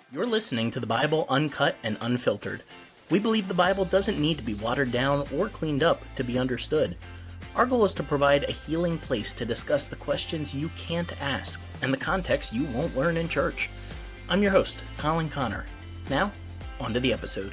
You're listening to the Bible Uncut and Unfiltered. We believe the Bible doesn't need to be watered down or cleaned up to be understood. Our goal is to provide a healing place to discuss the questions you can't ask and the context you won't learn in church. I'm your host, Colin Connor. Now, on to the episode.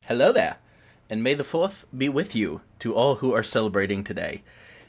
Hello there, and may the 4th be with you to all who are celebrating today.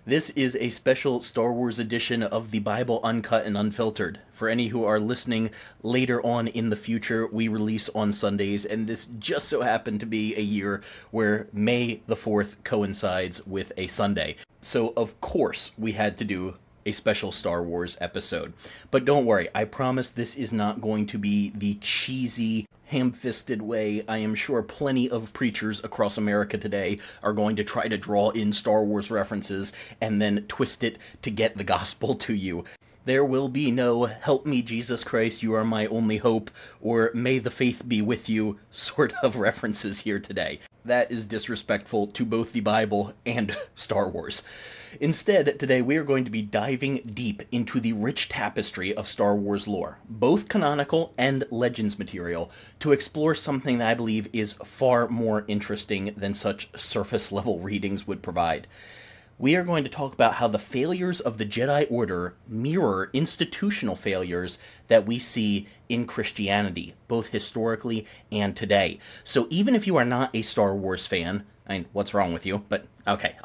This is a special Star Wars edition of the Bible Uncut and Unfiltered. For any who are listening later on in the future, we release on Sundays, and this just so happened to be a year where May the 4th coincides with a Sunday. So, of course, we had to do a special Star Wars episode. But don't worry, I promise this is not going to be the cheesy, ham-fisted way I am sure plenty of preachers across America today are going to try to draw in Star Wars references and then twist it to get the gospel to you. There will be no "Help me, Jesus Christ, you are my only hope," or "May the faith be with you" sort of references here today. That is disrespectful to both the Bible and Star Wars. Instead, today we are going to be diving deep into the rich tapestry of Star Wars lore, both canonical and Legends material, to explore something that I believe is far more interesting than such surface-level readings would provide. We are going to talk about how the failures of the Jedi Order mirror institutional failures that we see in Christianity, both historically and today. So even if you are not a Star Wars fan, I mean, what's wrong with you? But okay,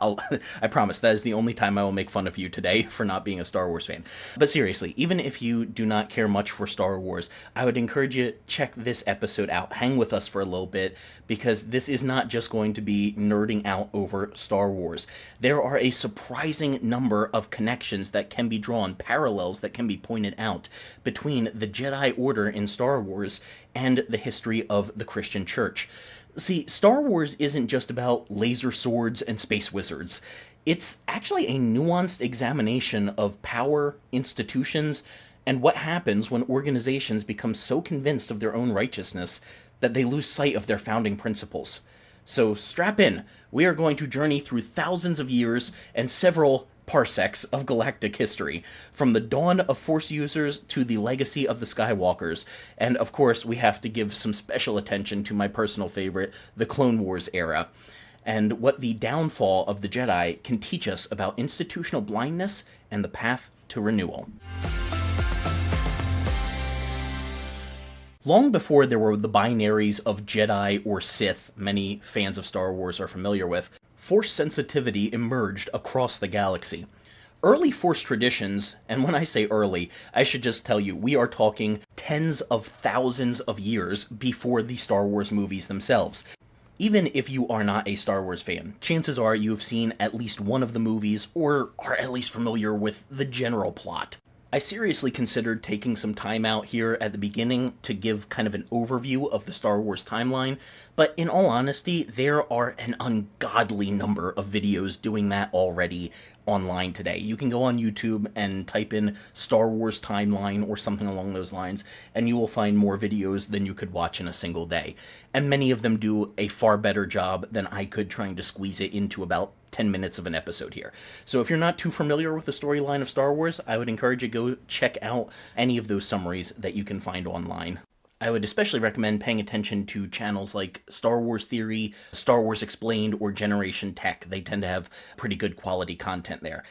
I promise that is the only time I will make fun of you today for not being a Star Wars fan. But seriously, even if you do not care much for Star Wars, I would encourage you to check this episode out. Hang with us for a little bit, because this is not just going to be nerding out over Star Wars. There are a surprising number of connections that can be drawn, parallels that can be pointed out between the Jedi Order in Star Wars and the history of the Christian Church. See, Star Wars isn't just about laser swords and space wizards. It's actually a nuanced examination of power, institutions, and what happens when organizations become so convinced of their own righteousness that they lose sight of their founding principles. So strap in. We are going to journey through thousands of years and several parsecs of galactic history, from the dawn of Force users to the legacy of the Skywalkers, and of course we have to give some special attention to my personal favorite, the Clone Wars era, and what the downfall of the Jedi can teach us about institutional blindness and the path to renewal. Long before there were the binaries of Jedi or Sith many fans of Star Wars are familiar with, Force sensitivity emerged across the galaxy. Early Force traditions, and when I say early, I should just tell you, we are talking tens of thousands of years before the Star Wars movies themselves. Even if you are not a Star Wars fan, chances are you have seen at least one of the movies, or are at least familiar with the general plot. I seriously considered taking some time out here at the beginning to give kind of an overview of the Star Wars timeline, but in all honesty, there are an ungodly number of videos doing that already online today. You can go on YouTube and type in Star Wars timeline or something along those lines, and you will find more videos than you could watch in a single day. And many of them do a far better job than I could trying to squeeze it into about 10 minutes of an episode here. So if you're not too familiar with the storyline of Star Wars, I would encourage you to go check out any of those summaries that you can find online. I would especially recommend paying attention to channels like Star Wars Theory, Star Wars Explained, or Generation Tech. They tend to have pretty good quality content there.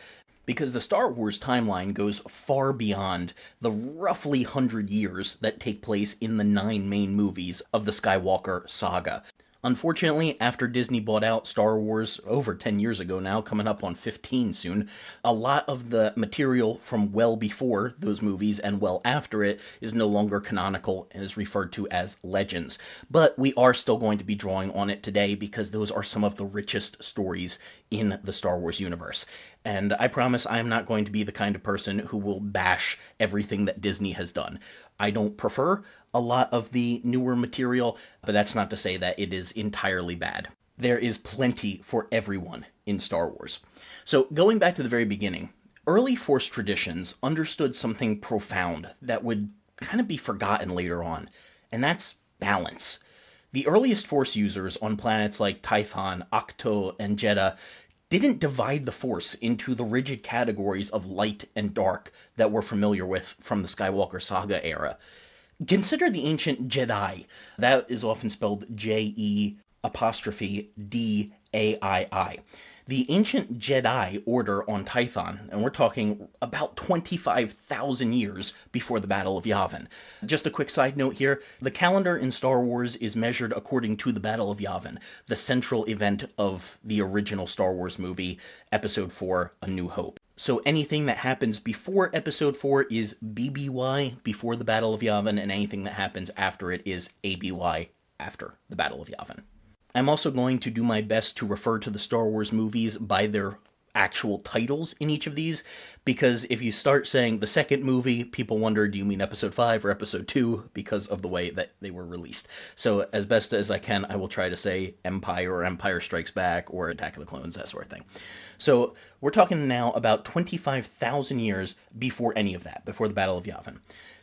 Because the Star Wars timeline goes far beyond the roughly 100 years that take place in the 9 main movies of the Skywalker saga. Unfortunately, after Disney bought out Star Wars over 10 years ago now, coming up on 15 soon, a lot of the material from well before those movies and well after it is no longer canonical and is referred to as legends. But we are still going to be drawing on it today because those are some of the richest stories in the Star Wars universe. And I promise I am not going to be the kind of person who will bash everything that Disney has done. I don't prefer a lot of the newer material, but that's not to say that it is entirely bad. There is plenty for everyone in Star Wars. So going back to the very beginning, early Force traditions understood something profound that would kind of be forgotten later on, and that's balance. The earliest Force users on planets like Tython, Ahch-To, and Jedha didn't divide the Force into the rigid categories of light and dark that we're familiar with from the Skywalker saga era. Consider the ancient Jedi. That is often spelled J-E apostrophe D-A-I-I. The ancient Jedi order on Tython, and we're talking about 25,000 years before the Battle of Yavin. Just a quick side note here, the calendar in Star Wars is measured according to the Battle of Yavin, the central event of the original Star Wars movie, Episode 4, A New Hope. So anything that happens before Episode 4 is BBY, before the Battle of Yavin, and anything that happens after it is ABY, after the Battle of Yavin. I'm also going to do my best to refer to the Star Wars movies by their actual titles in each of these, because if you start saying the second movie, people wonder, do you mean Episode 5 or Episode 2, because of the way that they were released. So as best as I can, I will try to say Empire or Empire Strikes Back or Attack of the Clones, that sort of thing. So we're talking now about 25,000 years before any of that, before the Battle of Yavin.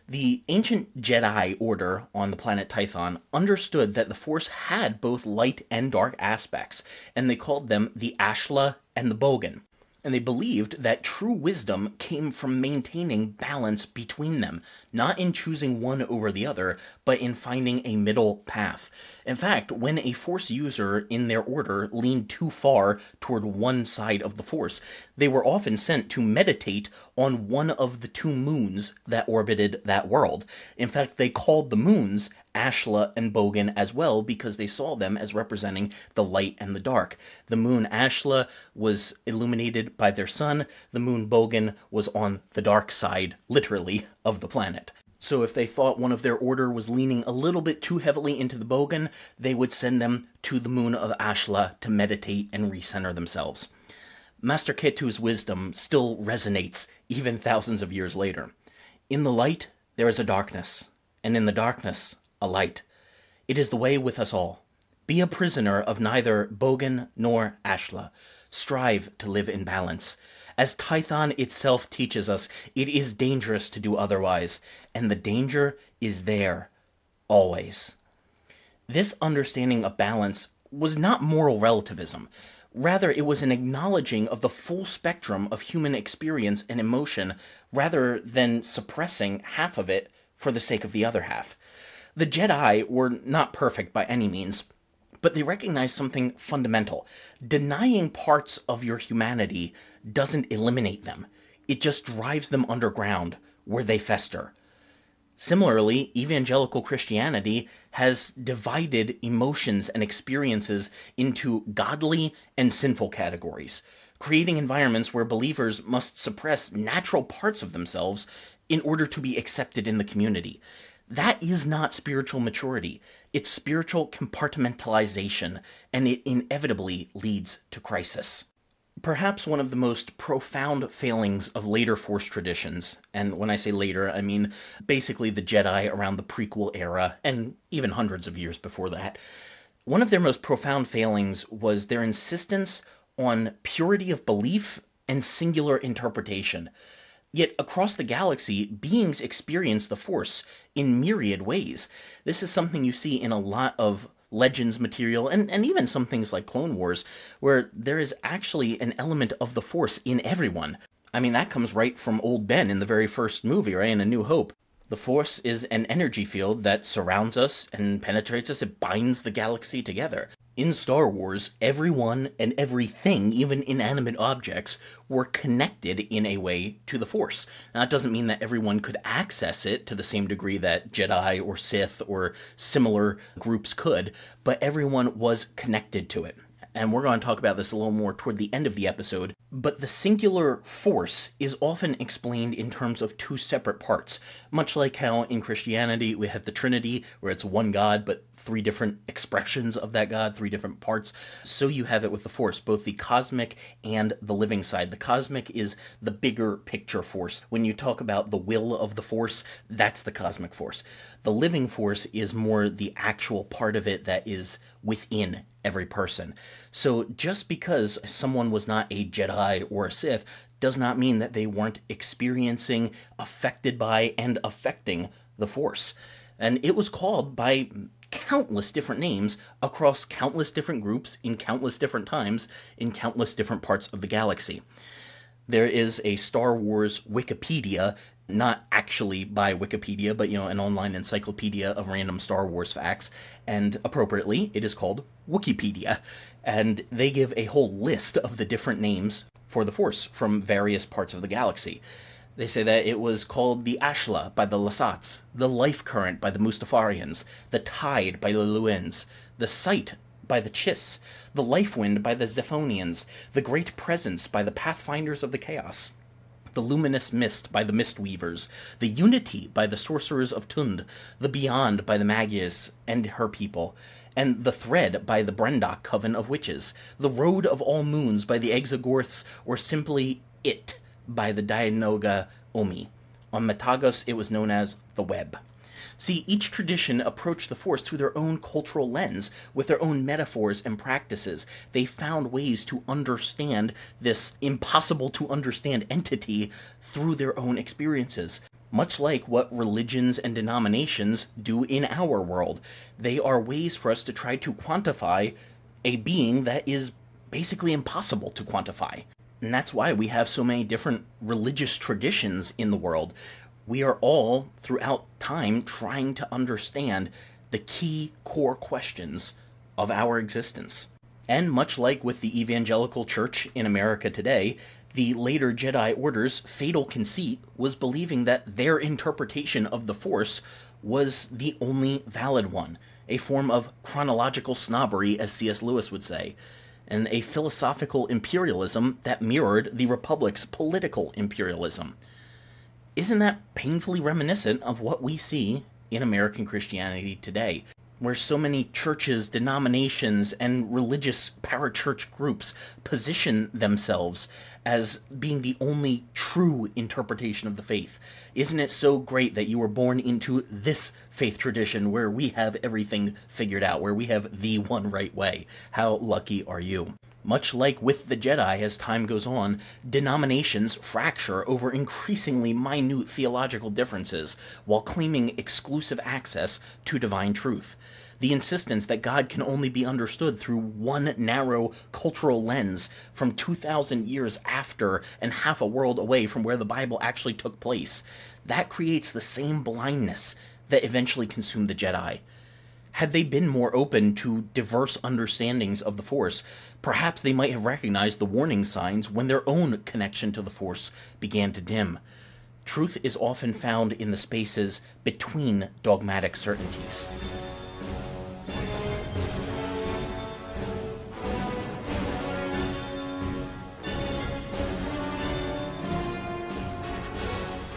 The ancient Jedi order on the planet Tython understood that the Force had both light and dark aspects, and they called them the Ashla and the Bogan. And they believed that true wisdom came from maintaining balance between them, not in choosing one over the other, but in finding a middle path. In fact, when a Force user in their order leaned too far toward one side of the Force, they were often sent to meditate on one of the 2 moons that orbited that world. In fact, they called the moons Ashla and Bogan as well because they saw them as representing the light and the dark. The moon Ashla was illuminated by their sun. The moon Bogan was on the dark side, literally, of the planet. So if they thought one of their order was leaning a little bit too heavily into the Bogan, they would send them to the moon of Ashla to meditate and recenter themselves. Master Ketu's wisdom still resonates even thousands of years later. In the light, there is a darkness, and in the darkness, a light. It is the way with us all. Be a prisoner of neither Bogan nor Ashla. Strive to live in balance. As Tython itself teaches us, it is dangerous to do otherwise, and the danger is there, always. This understanding of balance was not moral relativism. Rather, it was an acknowledging of the full spectrum of human experience and emotion, rather than suppressing half of it for the sake of the other half. The Jedi were not perfect by any means, but they recognized something fundamental. Denying parts of your humanity doesn't eliminate them. It just drives them underground, where they fester. Similarly, evangelical Christianity has divided emotions and experiences into godly and sinful categories, creating environments where believers must suppress natural parts of themselves in order to be accepted in the community. That is not spiritual maturity. It's spiritual compartmentalization, and it inevitably leads to crisis. Perhaps one of the most profound failings of later Force traditions, and when I say later, I mean basically the Jedi around the prequel era, and even hundreds of years before that, one of their most profound failings was their insistence on purity of belief and singular interpretation. Yet across the galaxy, beings experience the Force in myriad ways. This is something you see in a lot of Legends material, and even some things like Clone Wars, where there is actually an element of the Force in everyone. I mean, that comes right from Old Ben in the very first movie, right? In A New Hope. The Force is an energy field that surrounds us and penetrates us. It binds the galaxy together. In Star Wars, everyone and everything, even inanimate objects, were connected in a way to the Force. Now, that doesn't mean that everyone could access it to the same degree that Jedi or Sith or similar groups could, but everyone was connected to it. And we're going to talk about this a little more toward the end of the episode. But the singular Force is often explained in terms of two separate parts, much like how in Christianity we have the Trinity, where it's one God, but three different expressions of that God, three different parts. So you have it with the Force, both the cosmic and the living side. The cosmic is the bigger picture Force. When you talk about the will of the Force, that's the cosmic Force. The living Force is more the actual part of it that is within every person. So just because someone was not a Jedi or a Sith does not mean that they weren't experiencing, affected by, and affecting the Force. And it was called by countless different names across countless different groups in countless different times in countless different parts of the galaxy. There is a Star Wars Wikipedia, not actually by Wikipedia, but an online encyclopedia of random Star Wars facts, and appropriately, it is called Wikipedia. And they give a whole list of the different names for the Force from various parts of the galaxy. They say that it was called the Ashla by the Lasats, the Life Current by the Mustafarians, the Tide by the Luins, the Sight by the Chiss, the Life Wind by the Zephonians, the Great Presence by the Pathfinders of the Chaos, the Luminous Mist by the Mistweavers, the Unity by the Sorcerers of Tund, the Beyond by the Magius and her people, and the Thread by the Brendok Coven of Witches, the Road of All Moons by the Exogorths, or simply It by the Dianoga Omi. On Matagos, it was known as the Web. See, each tradition approached the Force through their own cultural lens, with their own metaphors and practices. They found ways to understand this impossible-to-understand entity through their own experiences. Much like what religions and denominations do in our world. They are ways for us to try to quantify a being that is basically impossible to quantify. And that's why we have so many different religious traditions in the world. We are all, throughout time, trying to understand the key core questions of our existence. And much like with the evangelical church in America today, the later Jedi Order's fatal conceit was believing that their interpretation of the Force was the only valid one, a form of chronological snobbery, as C.S. Lewis would say, and a philosophical imperialism that mirrored the Republic's political imperialism. Isn't that painfully reminiscent of what we see in American Christianity today, where so many churches, denominations, and religious parachurch groups position themselves as being the only true interpretation of the faith? Isn't it so great that you were born into this faith tradition where we have everything figured out, where we have the one right way? How lucky are you? Much like with the Jedi, as time goes on, denominations fracture over increasingly minute theological differences while claiming exclusive access to divine truth. The insistence that God can only be understood through one narrow cultural lens from 2,000 years after and half a world away from where the Bible actually took place, that creates the same blindness that eventually consumed the Jedi. Had they been more open to diverse understandings of the Force, perhaps they might have recognized the warning signs when their own connection to the Force began to dim. Truth is often found in the spaces between dogmatic certainties.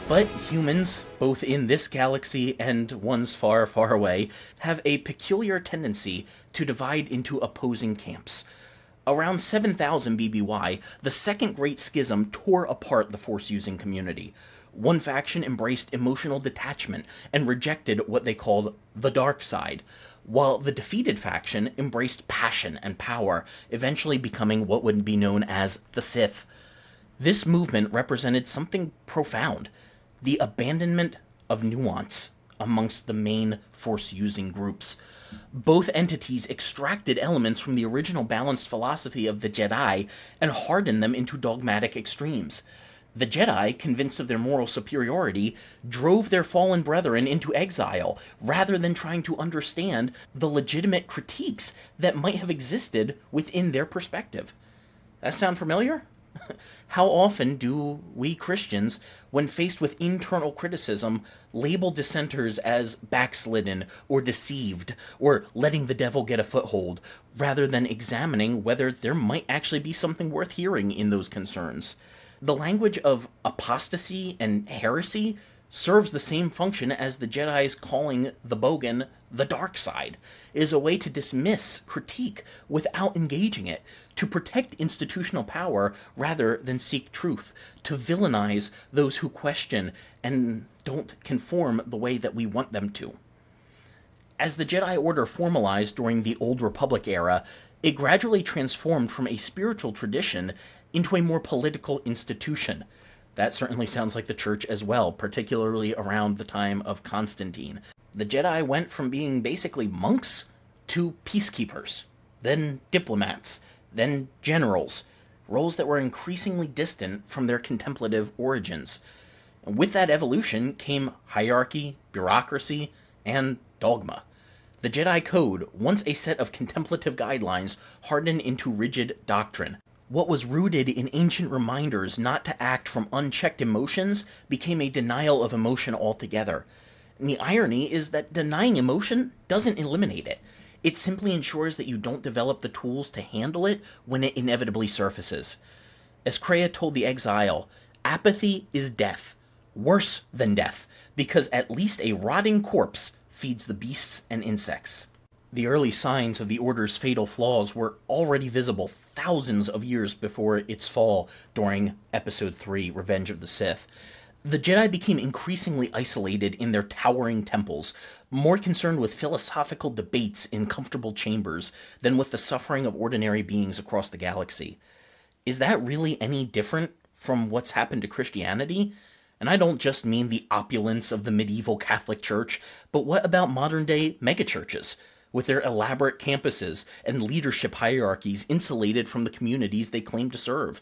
But humans, both in this galaxy and ones far, far away, have a peculiar tendency to divide into opposing camps. Around 7000 BBY, the Second Great Schism tore apart the Force-using community. One faction embraced emotional detachment and rejected what they called the dark side, while the defeated faction embraced passion and power, eventually becoming what would be known as the Sith. This movement represented something profound: the abandonment of nuance amongst the main force using groups. Both entities extracted elements from the original balanced philosophy of the Jedi and hardened them into dogmatic extremes. The Jedi, convinced of their moral superiority, drove their fallen brethren into exile rather than trying to understand the legitimate critiques that might have existed within their perspective. That sound familiar? How often do we Christians, when faced with internal criticism, label dissenters as backslidden or deceived or letting the devil get a foothold, rather than examining whether there might actually be something worth hearing in those concerns? The language of apostasy and heresy serves the same function as the Jedi's calling the Bogan the dark side. It is a way to dismiss critique without engaging it, to protect institutional power rather than seek truth, to villainize those who question and don't conform the way that we want them to. As the Jedi Order formalized during the Old Republic era, it gradually transformed from a spiritual tradition into a more political institution. That certainly sounds like the church as well, particularly around the time of Constantine. The Jedi went from being basically monks to peacekeepers, then diplomats, then generals, roles that were increasingly distant from their contemplative origins. And with that evolution came hierarchy, bureaucracy, and dogma. The Jedi Code, once a set of contemplative guidelines, hardened into rigid doctrine. What was rooted in ancient reminders not to act from unchecked emotions became a denial of emotion altogether. And the irony is that denying emotion doesn't eliminate it. It simply ensures that you don't develop the tools to handle it when it inevitably surfaces. As Kreia told the exile, apathy is death. Worse than death, because at least a rotting corpse feeds the beasts and insects. The early signs of the Order's fatal flaws were already visible thousands of years before its fall during Episode 3, Revenge of the Sith. The Jedi became increasingly isolated in their towering temples, more concerned with philosophical debates in comfortable chambers than with the suffering of ordinary beings across the galaxy. Is that really any different from what's happened to Christianity? And I don't just mean the opulence of the medieval Catholic Church, but what about modern-day megachurches, with their elaborate campuses and leadership hierarchies insulated from the communities they claim to serve?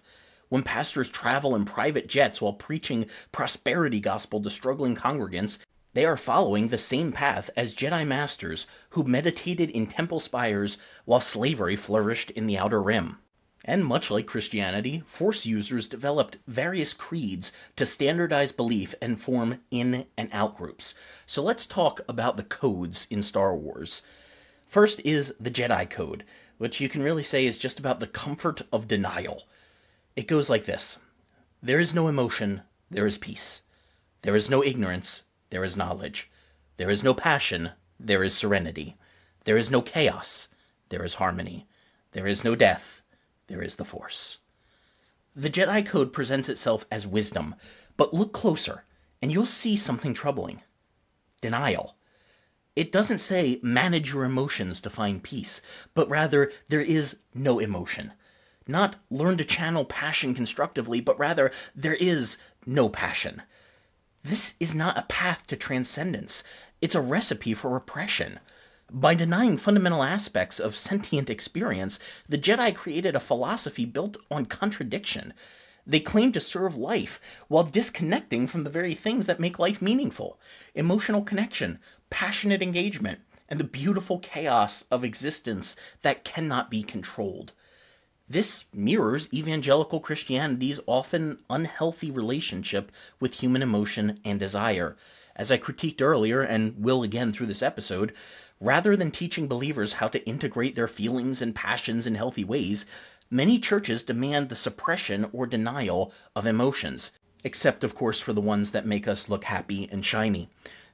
When pastors travel in private jets while preaching prosperity gospel to struggling congregants, they are following the same path as Jedi masters who meditated in temple spires while slavery flourished in the Outer Rim. And much like Christianity, Force users developed various creeds to standardize belief and form in and out groups. So let's talk about the codes in Star Wars. First is the Jedi Code, which you can really say is just about the comfort of denial. It goes like this: there is no emotion, there is peace. There is no ignorance, there is knowledge. There is no passion, there is serenity. There is no chaos, there is harmony. There is no death, there is the Force. The Jedi Code presents itself as wisdom, but look closer, and you'll see something troubling. Denial. It doesn't say manage your emotions to find peace, but rather there is no emotion. Not learn to channel passion constructively, but rather there is no passion. This is not a path to transcendence. It's a recipe for repression. By denying fundamental aspects of sentient experience, the Jedi created a philosophy built on contradiction. They claim to serve life while disconnecting from the very things that make life meaningful: emotional connection, passionate engagement, and the beautiful chaos of existence that cannot be controlled. This mirrors evangelical Christianity's often unhealthy relationship with human emotion and desire. As I critiqued earlier, and will again through this episode, rather than teaching believers how to integrate their feelings and passions in healthy ways, many churches demand the suppression or denial of emotions, except of course for the ones that make us look happy and shiny.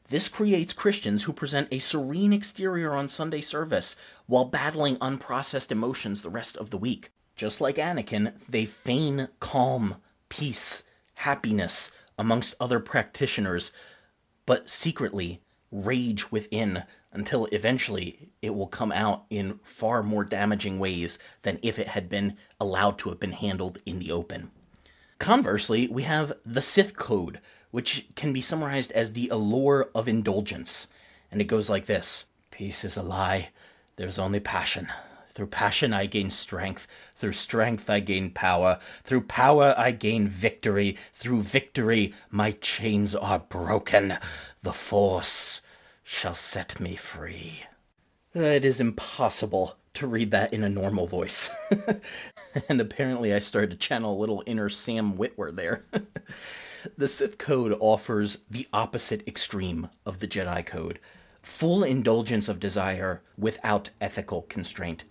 This creates Christians who present a serene exterior on Sunday service while battling unprocessed emotions the rest of the week. Just like Anakin, they feign calm, peace, happiness amongst other practitioners, but secretly rage within until eventually it will come out in far more damaging ways than if it had been allowed to have been handled in the open. Conversely, we have the Sith Code, which can be summarized as the allure of indulgence. And it goes like this: peace is a lie. There's only passion. Through passion I gain strength. Through strength I gain power. Through power I gain victory. Through victory my chains are broken. The Force shall set me free. It is impossible to read that in a normal voice. And apparently I started to channel a little inner Sam Witwer there. The Sith Code offers the opposite extreme of the Jedi Code: full indulgence of desire without ethical constraint.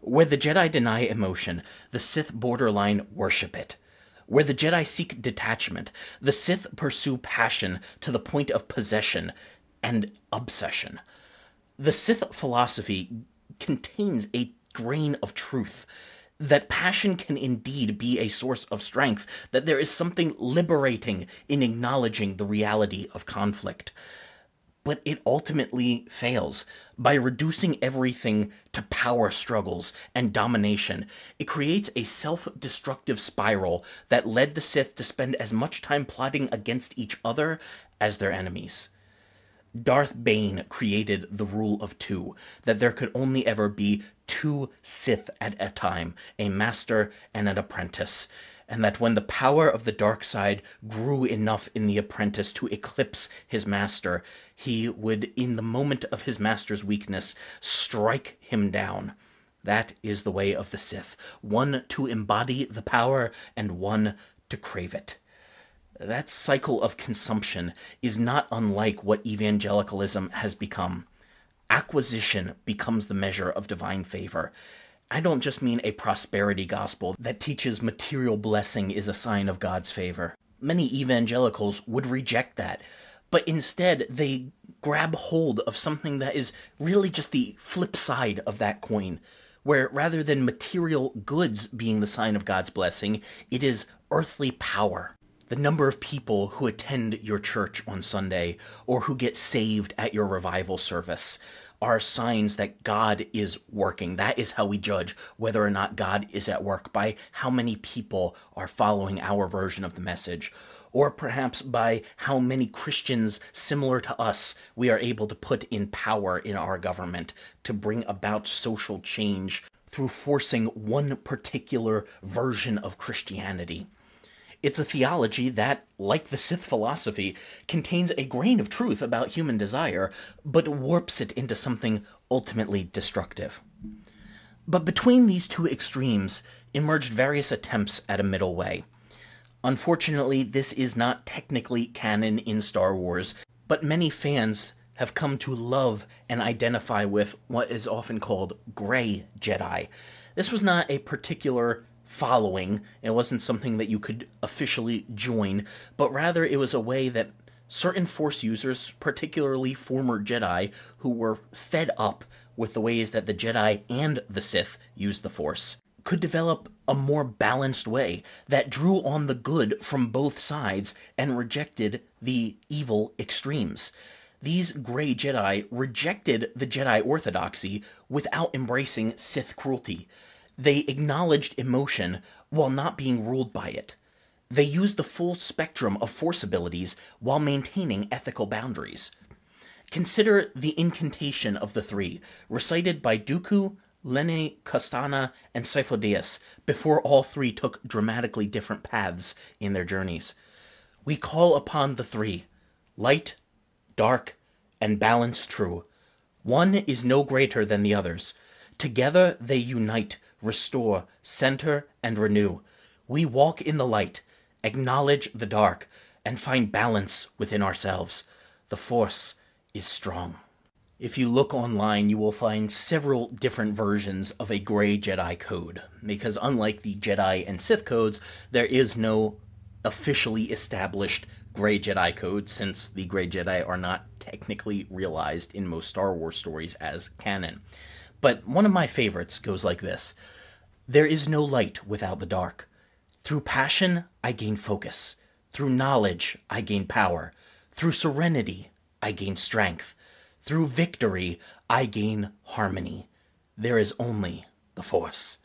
Where the Jedi deny emotion, the Sith borderline worship it. Where the Jedi seek detachment, the Sith pursue passion to the point of possession and obsession. The Sith philosophy contains a grain of truth that passion can indeed be a source of strength, that there is something liberating in acknowledging the reality of conflict. But it ultimately fails. By reducing everything to power struggles and domination, it creates a self-destructive spiral that led the Sith to spend as much time plotting against each other as their enemies. Darth Bane created the rule of two, that there could only ever be two Sith at a time, a master and an apprentice, and that when the power of the dark side grew enough in the apprentice to eclipse his master, he would, in the moment of his master's weakness, strike him down. That is the way of the Sith, one to embody the power and one to crave it. That cycle of consumption is not unlike what evangelicalism has become. Acquisition becomes the measure of divine favor. I don't just mean a prosperity gospel that teaches material blessing is a sign of God's favor. Many evangelicals would reject that, but instead they grab hold of something that is really just the flip side of that coin, where rather than material goods being the sign of God's blessing, it is earthly power. The number of people who attend your church on Sunday or who get saved at your revival service are signs that God is working. That is how we judge whether or not God is at work, by how many people are following our version of the message, or perhaps by how many Christians similar to us we are able to put in power in our government to bring about social change through forcing one particular version of Christianity. It's a theology that, like the Sith philosophy, contains a grain of truth about human desire, but warps it into something ultimately destructive. But between these two extremes emerged various attempts at a middle way. Unfortunately, this is not technically canon in Star Wars, but many fans have come to love and identify with what is often called Grey Jedi. This was not a particular following. It wasn't something that you could officially join, but rather it was a way that certain Force users, particularly former Jedi, who were fed up with the ways that the Jedi and the Sith used the Force, could develop a more balanced way that drew on the good from both sides and rejected the evil extremes. These Grey Jedi rejected the Jedi orthodoxy without embracing Sith cruelty. They acknowledged emotion while not being ruled by it. They used the full spectrum of Force abilities while maintaining ethical boundaries. Consider the incantation of the three, recited by Dooku, Lene Costana, and Sifo-Dyas, before all three took dramatically different paths in their journeys. We call upon the three, light, dark, and balance true. One is no greater than the others. Together they unite, restore, center, and renew. We walk in the light, acknowledge the dark, and find balance within ourselves. The Force is strong. If you look online, you will find several different versions of a Grey Jedi code, because unlike the Jedi and Sith codes, there is no officially established Grey Jedi code, since the Grey Jedi are not technically realized in most Star Wars stories as canon. But one of my favorites goes like this: there is no light without the dark. Through passion, I gain focus. Through knowledge, I gain power. Through serenity, I gain strength. Through victory, I gain harmony. There is only the Force.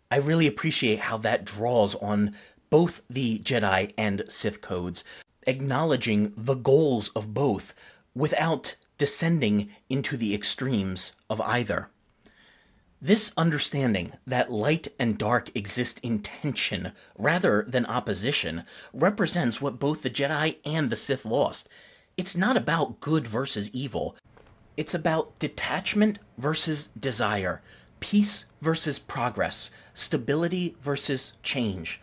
I really appreciate how that draws on both the Jedi and Sith codes, acknowledging the goals of both without descending into the extremes of either. This understanding that light and dark exist in tension rather than opposition represents what both the Jedi and the Sith lost. It's not about good versus evil. It's about detachment versus desire, peace versus progress, stability versus change.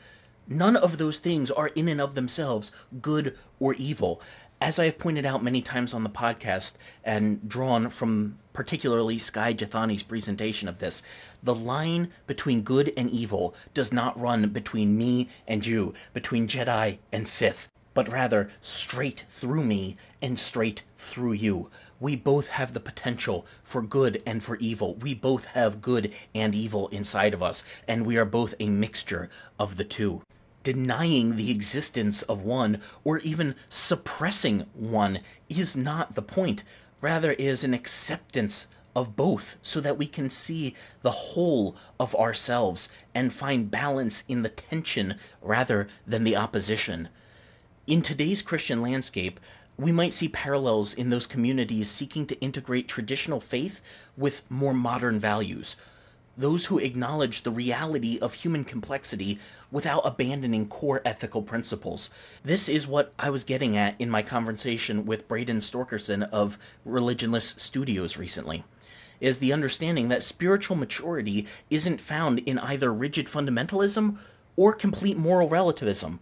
None of those things are in and of themselves good or evil. As I have pointed out many times on the podcast and drawn from particularly Sky Jathani's presentation of this, the line between good and evil does not run between me and you, between Jedi and Sith, but rather straight through me and straight through you. We both have the potential for good and for evil. We both have good and evil inside of us, and we are both a mixture of the two. Denying the existence of one, or even suppressing one, is not the point. Rather, it is an acceptance of both so that we can see the whole of ourselves and find balance in the tension rather than the opposition. In today's Christian landscape, we might see parallels in those communities seeking to integrate traditional faith with more modern values. Those who acknowledge the reality of human complexity without abandoning core ethical principles. This is what I was getting at in my conversation with Braden Storkerson of Religionless Studios recently, is the understanding that spiritual maturity isn't found in either rigid fundamentalism or complete moral relativism,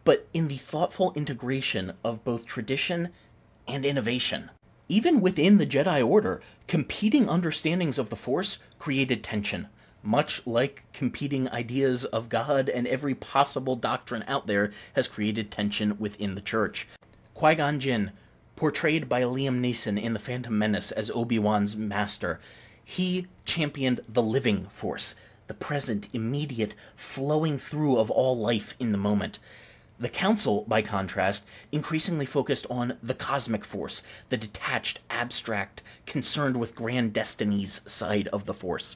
but in the thoughtful integration of both tradition and innovation. Even within the Jedi Order, competing understandings of the Force created tension, much like competing ideas of God and every possible doctrine out there has created tension within the Church. Qui-Gon Jinn, portrayed by Liam Neeson in The Phantom Menace as Obi-Wan's master, he championed the living Force, the present, immediate, flowing through of all life in the moment. The Council, by contrast, increasingly focused on the cosmic force, the detached, abstract, concerned with grand destinies side of the Force.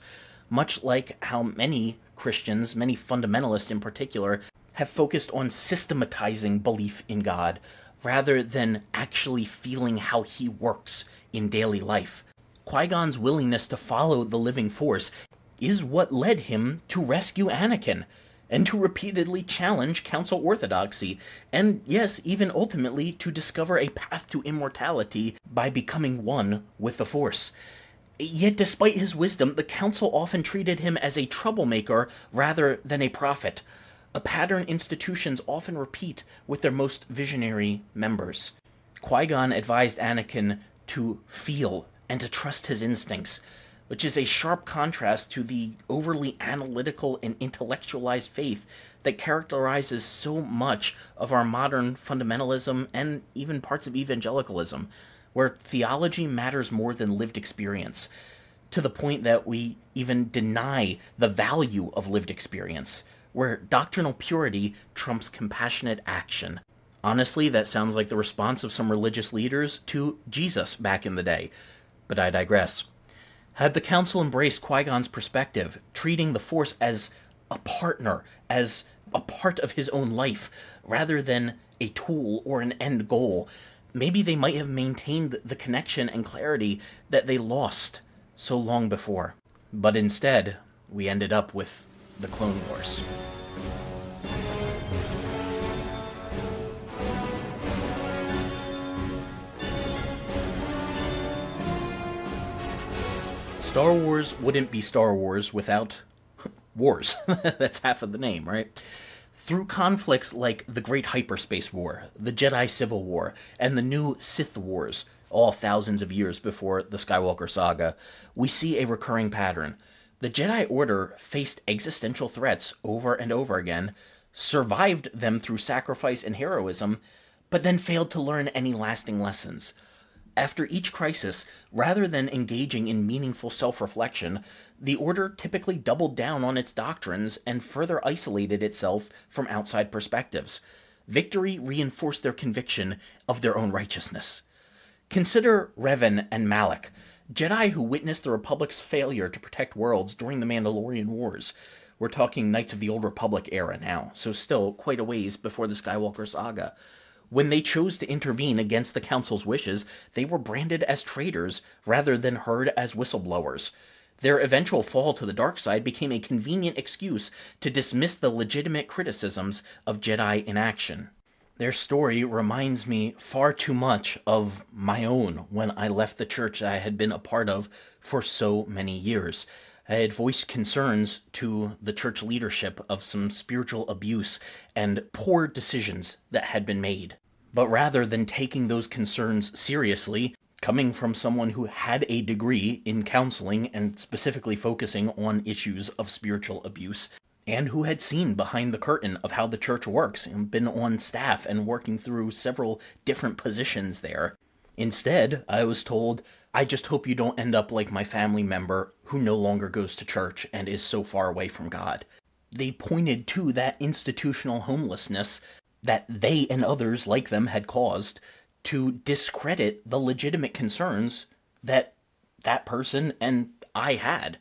Much like how many Christians, many fundamentalists in particular, have focused on systematizing belief in God, rather than actually feeling how he works in daily life. Qui-Gon's willingness to follow the living Force is what led him to rescue Anakin, and to repeatedly challenge council orthodoxy, and yes, even ultimately to discover a path to immortality by becoming one with the Force. Yet despite his wisdom, the council often treated him as a troublemaker rather than a prophet, a pattern institutions often repeat with their most visionary members. Qui-Gon advised Anakin to feel and to trust his instincts, which is a sharp contrast to the overly analytical and intellectualized faith that characterizes so much of our modern fundamentalism and even parts of evangelicalism, where theology matters more than lived experience, to the point that we even deny the value of lived experience, where doctrinal purity trumps compassionate action. Honestly, that sounds like the response of some religious leaders to Jesus back in the day, but I digress. Had the council embraced Qui-Gon's perspective, treating the Force as a partner, as a part of his own life, rather than a tool or an end goal, maybe they might have maintained the connection and clarity that they lost so long before. But instead, we ended up with the Clone Wars. Star Wars wouldn't be Star Wars without wars. That's half of the name, right? Through conflicts like the Great Hyperspace War, the Jedi Civil War, and the new Sith Wars, all thousands of years before the Skywalker saga, we see a recurring pattern. The Jedi Order faced existential threats over and over again, survived them through sacrifice and heroism, but then failed to learn any lasting lessons. After each crisis, rather than engaging in meaningful self-reflection, the Order typically doubled down on its doctrines and further isolated itself from outside perspectives. Victory reinforced their conviction of their own righteousness. Consider Revan and Malak, Jedi who witnessed the Republic's failure to protect worlds during the Mandalorian Wars. We're talking Knights of the Old Republic era now, so still quite a ways before the Skywalker saga. When they chose to intervene against the Council's wishes, they were branded as traitors rather than heard as whistleblowers. Their eventual fall to the dark side became a convenient excuse to dismiss the legitimate criticisms of Jedi in action. Their story reminds me far too much of my own when I left the church I had been a part of for so many years. I had voiced concerns to the church leadership of some spiritual abuse and poor decisions that had been made. But rather than taking those concerns seriously, coming from someone who had a degree in counseling and specifically focusing on issues of spiritual abuse, and who had seen behind the curtain of how the church works and been on staff and working through several different positions there. Instead, I was told, I just hope you don't end up like my family member who no longer goes to church and is so far away from God. They pointed to that institutional homelessness that they and others like them had caused to discredit the legitimate concerns that that person and I had.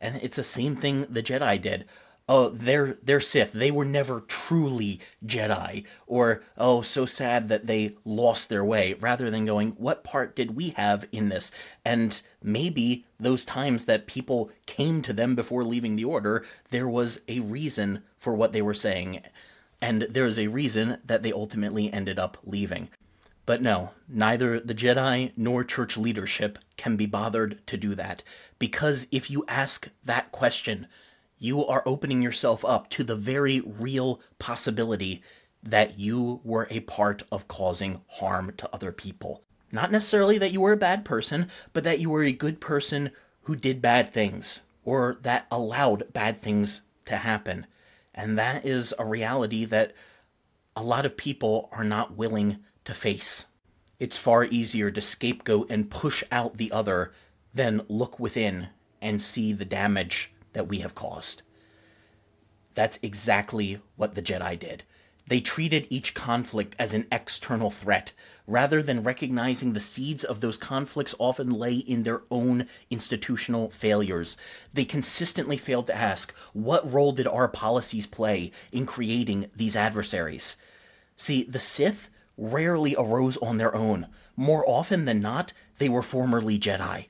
And it's the same thing the Jedi did. Oh, they're Sith. They were never truly Jedi. Or, oh, so sad that they lost their way, rather than going, what part did we have in this? And maybe those times that people came to them before leaving the Order, there was a reason for what they were saying. And there is a reason that they ultimately ended up leaving. But no, neither the Jedi nor church leadership can be bothered to do that. Because if you ask that question, you are opening yourself up to the very real possibility that you were a part of causing harm to other people. Not necessarily that you were a bad person, but that you were a good person who did bad things, or that allowed bad things to happen. And that is a reality that a lot of people are not willing to face. It's far easier to scapegoat and push out the other than look within and see the damage that we have caused. That's exactly what the Jedi did. They treated each conflict as an external threat, rather than recognizing the seeds of those conflicts often lay in their own institutional failures. They consistently failed to ask, what role did our policies play in creating these adversaries? See, the Sith rarely arose on their own. More often than not, they were formerly Jedi.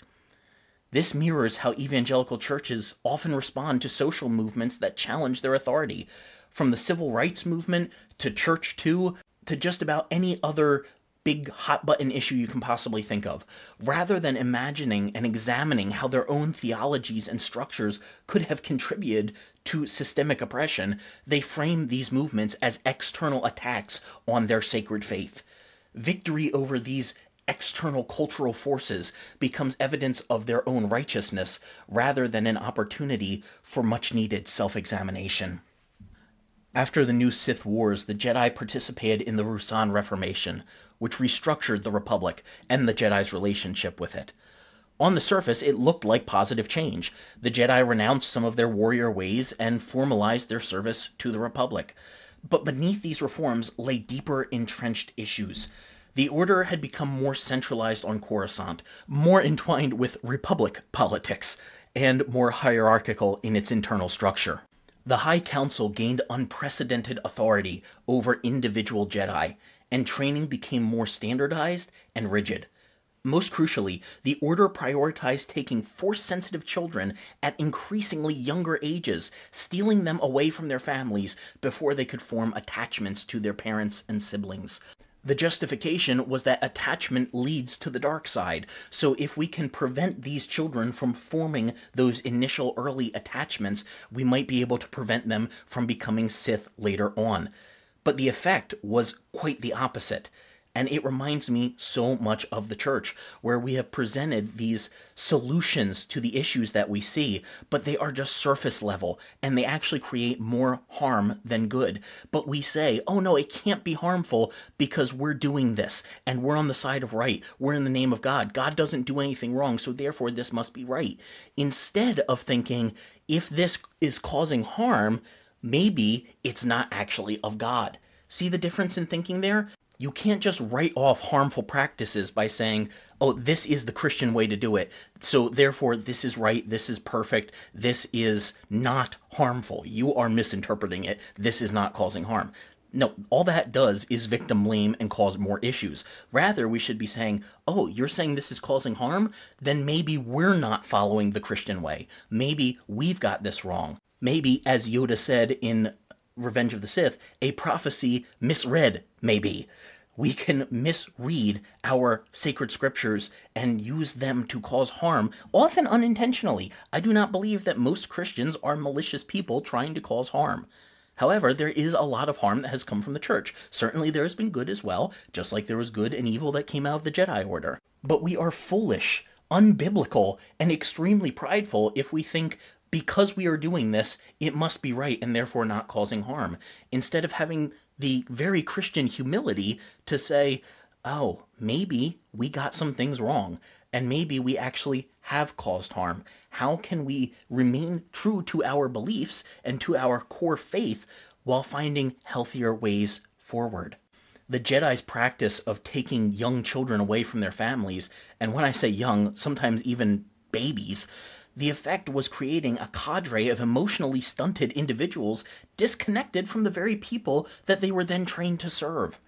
This mirrors how evangelical churches often respond to social movements that challenge their authority, from the civil rights movement to Church II to just about any other big hot button issue you can possibly think of. Rather than imagining and examining how their own theologies and structures could have contributed to systemic oppression, they frame these movements as external attacks on their sacred faith. Victory over these external cultural forces becomes evidence of their own righteousness rather than an opportunity for much needed self-examination. After the New Sith Wars, the Jedi participated in the Ruusan Reformation, which restructured the Republic and the Jedi's relationship with it. On the surface, it looked like positive change. The Jedi renounced some of their warrior ways and formalized their service to the Republic. But beneath these reforms lay deeper entrenched issues. The Order had become more centralized on Coruscant, more entwined with Republic politics, and more hierarchical in its internal structure. The High Council gained unprecedented authority over individual Jedi, and training became more standardized and rigid. Most crucially, the Order prioritized taking Force-sensitive children at increasingly younger ages, stealing them away from their families before they could form attachments to their parents and siblings. The justification was that attachment leads to the dark side, so if we can prevent these children from forming those initial early attachments, we might be able to prevent them from becoming Sith later on. But the effect was quite the opposite. And it reminds me so much of the church, where we have presented these solutions to the issues that we see, but they are just surface level, and they actually create more harm than good. But we say, oh no, it can't be harmful because we're doing this, and we're on the side of right. We're in the name of God. God doesn't do anything wrong, so therefore this must be right. Instead of thinking, if this is causing harm, maybe it's not actually of God. See the difference in thinking there? You can't just write off harmful practices by saying, oh, this is the Christian way to do it. So therefore, this is right. This is perfect. This is not harmful. You are misinterpreting it. This is not causing harm. No, all that does is victim blame and cause more issues. Rather, we should be saying, oh, you're saying this is causing harm? Then maybe we're not following the Christian way. Maybe we've got this wrong. Maybe, as Yoda said in Revenge of the Sith, a prophecy misread, maybe. We can misread our sacred scriptures and use them to cause harm, often unintentionally. I do not believe that most Christians are malicious people trying to cause harm. However, there is a lot of harm that has come from the church. Certainly there has been good as well, just like there was good and evil that came out of the Jedi Order. But we are foolish, unbiblical, and extremely prideful if we think because we are doing this, it must be right and therefore not causing harm, instead of having the very Christian humility to say, oh, maybe we got some things wrong, and maybe we actually have caused harm. How can we remain true to our beliefs and to our core faith while finding healthier ways forward? The Jedi's practice of taking young children away from their families, and when I say young, sometimes even babies, the effect was creating a cadre of emotionally stunted individuals disconnected from the very people that they were then trained to serve.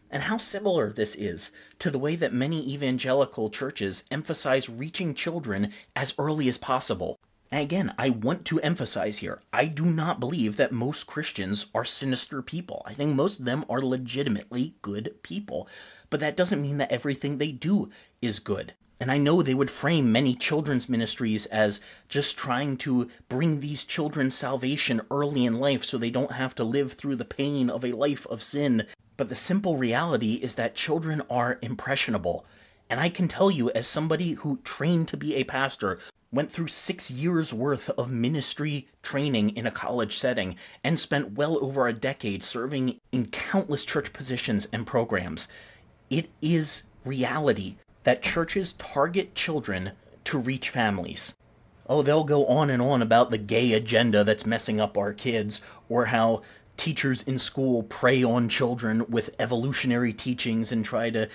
And how similar this is to the way that many evangelical churches emphasize reaching children as early as possible. And again, I want to emphasize here, I do not believe that most Christians are sinister people. I think most of them are legitimately good people. But that doesn't mean that everything they do is good. And I know they would frame many children's ministries as just trying to bring these children salvation early in life so they don't have to live through the pain of a life of sin. But the simple reality is that children are impressionable. And I can tell you, as somebody who trained to be a pastor, went through 6 years worth of ministry training in a college setting, and spent well over a decade serving in countless church positions and programs, it is reality that churches target children to reach families. Oh, they'll go on and on about the gay agenda that's messing up our kids, or how teachers in school prey on children with evolutionary teachings and try to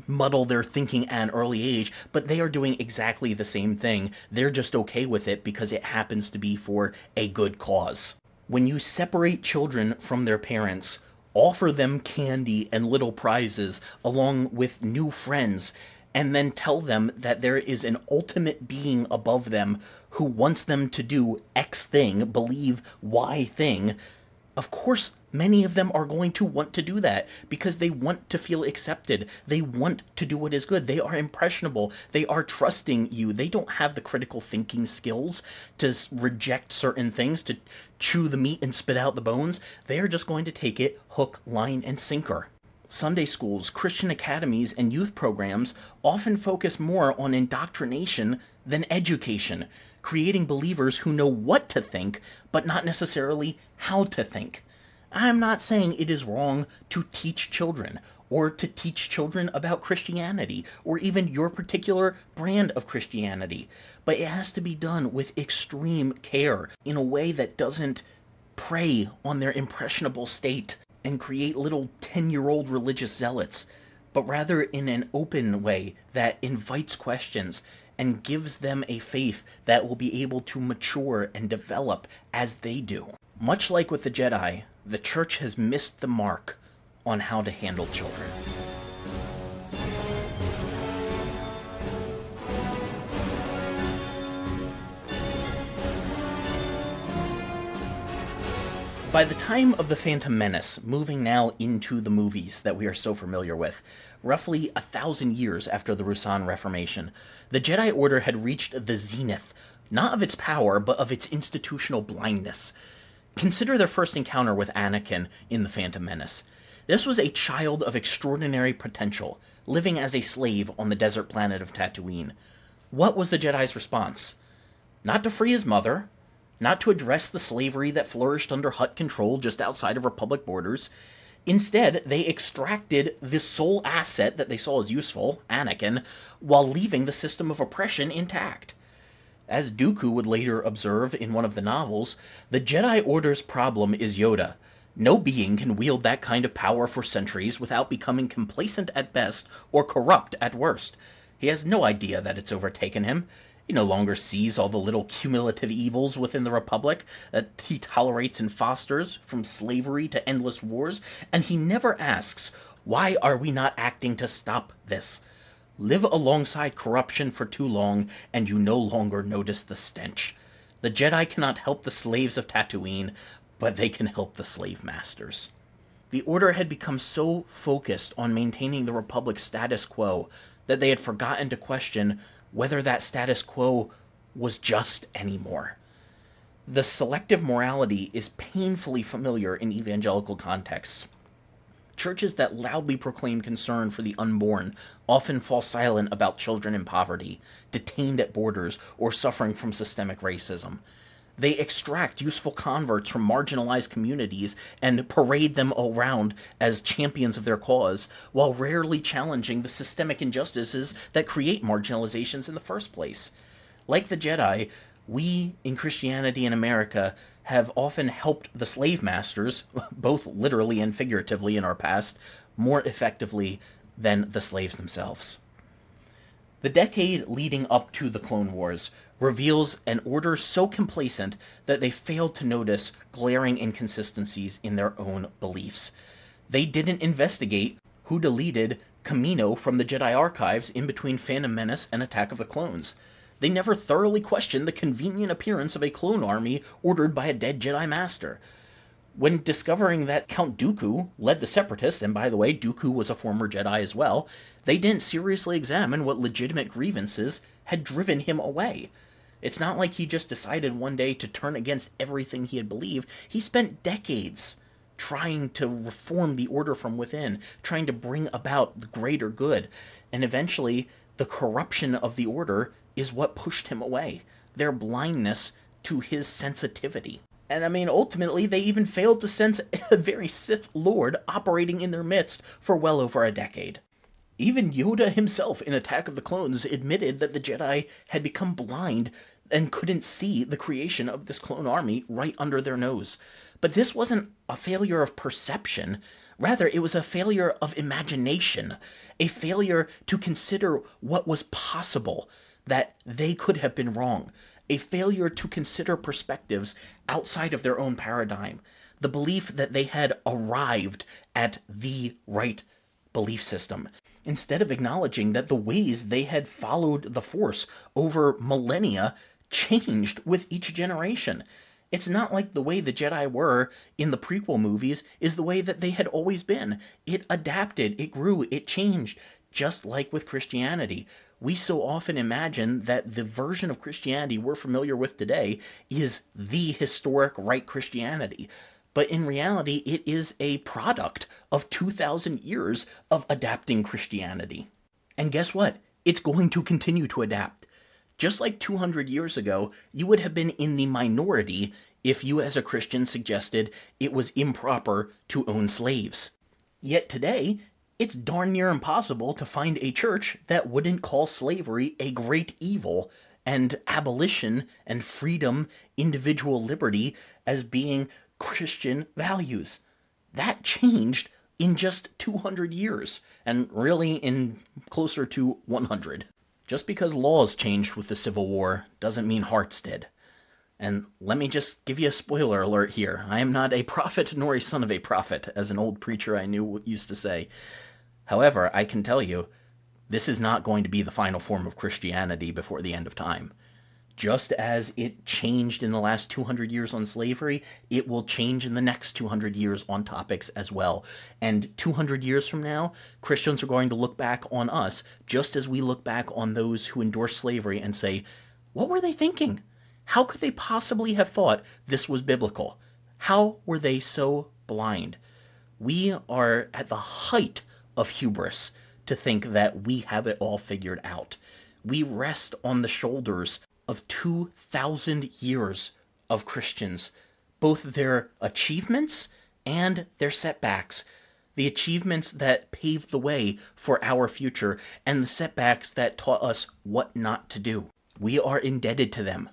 muddle their thinking at an early age, but they are doing exactly the same thing. They're just okay with it because it happens to be for a good cause. When you separate children from their parents, offer them candy and little prizes along with new friends, and then tell them that there is an ultimate being above them who wants them to do X thing, believe Y thing, of course, many of them are going to want to do that because they want to feel accepted. They want to do what is good. They are impressionable. They are trusting you. They don't have the critical thinking skills to reject certain things, to chew the meat and spit out the bones. They are just going to take it hook, line, and sinker. Sunday schools, Christian academies, and youth programs often focus more on indoctrination than education, creating believers who know what to think, but not necessarily how to think. I'm not saying it is wrong to teach children, or to teach children about Christianity, or even your particular brand of Christianity, but it has to be done with extreme care, in a way that doesn't prey on their impressionable state and create little 10-year-old religious zealots, but rather in an open way that invites questions and gives them a faith that will be able to mature and develop as they do. Much like with the Jedi, the Church has missed the mark on how to handle children. By the time of The Phantom Menace, moving now into the movies that we are so familiar with, roughly 1,000 years after the Rusan Reformation, the Jedi Order had reached the zenith, not of its power, but of its institutional blindness. Consider their first encounter with Anakin in The Phantom Menace. This was a child of extraordinary potential, living as a slave on the desert planet of Tatooine. What was the Jedi's response? Not to free his mother, not to address the slavery that flourished under Hutt control just outside of Republic borders. Instead, they extracted the sole asset that they saw as useful, Anakin, while leaving the system of oppression intact. As Dooku would later observe in one of the novels, the Jedi Order's problem is Yoda. No being can wield that kind of power for centuries without becoming complacent at best or corrupt at worst. He has no idea that it's overtaken him. He no longer sees all the little cumulative evils within the Republic that he tolerates and fosters, from slavery to endless wars, and he never asks, why are we not acting to stop this? Live alongside corruption for too long, and you no longer notice the stench. The Jedi cannot help the slaves of Tatooine, but they can help the slave masters. The Order had become so focused on maintaining the Republic's status quo that they had forgotten to question whether that status quo was just anymore. The selective morality is painfully familiar in evangelical contexts. Churches that loudly proclaim concern for the unborn often fall silent about children in poverty, detained at borders, or suffering from systemic racism. They extract useful converts from marginalized communities and parade them around as champions of their cause, while rarely challenging the systemic injustices that create marginalizations in the first place. Like the Jedi, we in Christianity in America have often helped the slave masters, both literally and figuratively in our past, more effectively than the slaves themselves. The decade leading up to the Clone Wars reveals an Order so complacent that they failed to notice glaring inconsistencies in their own beliefs. They didn't investigate who deleted Kamino from the Jedi archives in between Phantom Menace and Attack of the Clones. They never thoroughly questioned the convenient appearance of a clone army ordered by a dead Jedi Master. When discovering that Count Dooku led the Separatists, and by the way, Dooku was a former Jedi as well, they didn't seriously examine what legitimate grievances had driven him away. It's not like he just decided one day to turn against everything he had believed. He spent decades trying to reform the Order from within, trying to bring about the greater good, and eventually the corruption of the Order is what pushed him away. Their blindness to his sensitivity. And I mean, ultimately, they even failed to sense a very Sith Lord operating in their midst for well over a decade. Even Yoda himself in Attack of the Clones admitted that the Jedi had become blind and couldn't see the creation of this clone army right under their nose. But this wasn't a failure of perception. Rather, it was a failure of imagination, a failure to consider what was possible, that they could have been wrong, a failure to consider perspectives outside of their own paradigm, the belief that they had arrived at the right belief system, instead of acknowledging that the ways they had followed the Force over millennia changed with each generation. It's not like the way the Jedi were in the prequel movies is the way that they had always been. It adapted, it grew, it changed, just like with Christianity. We so often imagine that the version of Christianity we're familiar with today is the historic right Christianity. But in reality, it is a product of 2,000 years of adapting Christianity. And guess what? It's going to continue to adapt. Just like 200 years ago, you would have been in the minority if you as a Christian suggested it was improper to own slaves. Yet today, it's darn near impossible to find a church that wouldn't call slavery a great evil and abolition and freedom, individual liberty as being Christian values. That changed in just 200 years, and really in closer to 100. Just because laws changed with the Civil War doesn't mean hearts did. And let me just give you a spoiler alert here. I am not a prophet nor a son of a prophet, as an old preacher I knew used to say. However, I can tell you, this is not going to be the final form of Christianity before the end of time. Just as it changed in the last 200 years on slavery, it will change in the next 200 years on topics as well. And 200 years from now, Christians are going to look back on us just as we look back on those who endorsed slavery and say, what were they thinking? How could they possibly have thought this was biblical? How were they so blind? We are at the height of hubris to think that we have it all figured out. We rest on the shoulders of 2,000 years of Christians, both their achievements and their setbacks. The achievements that paved the way for our future, and the setbacks that taught us what not to do. We are indebted to them,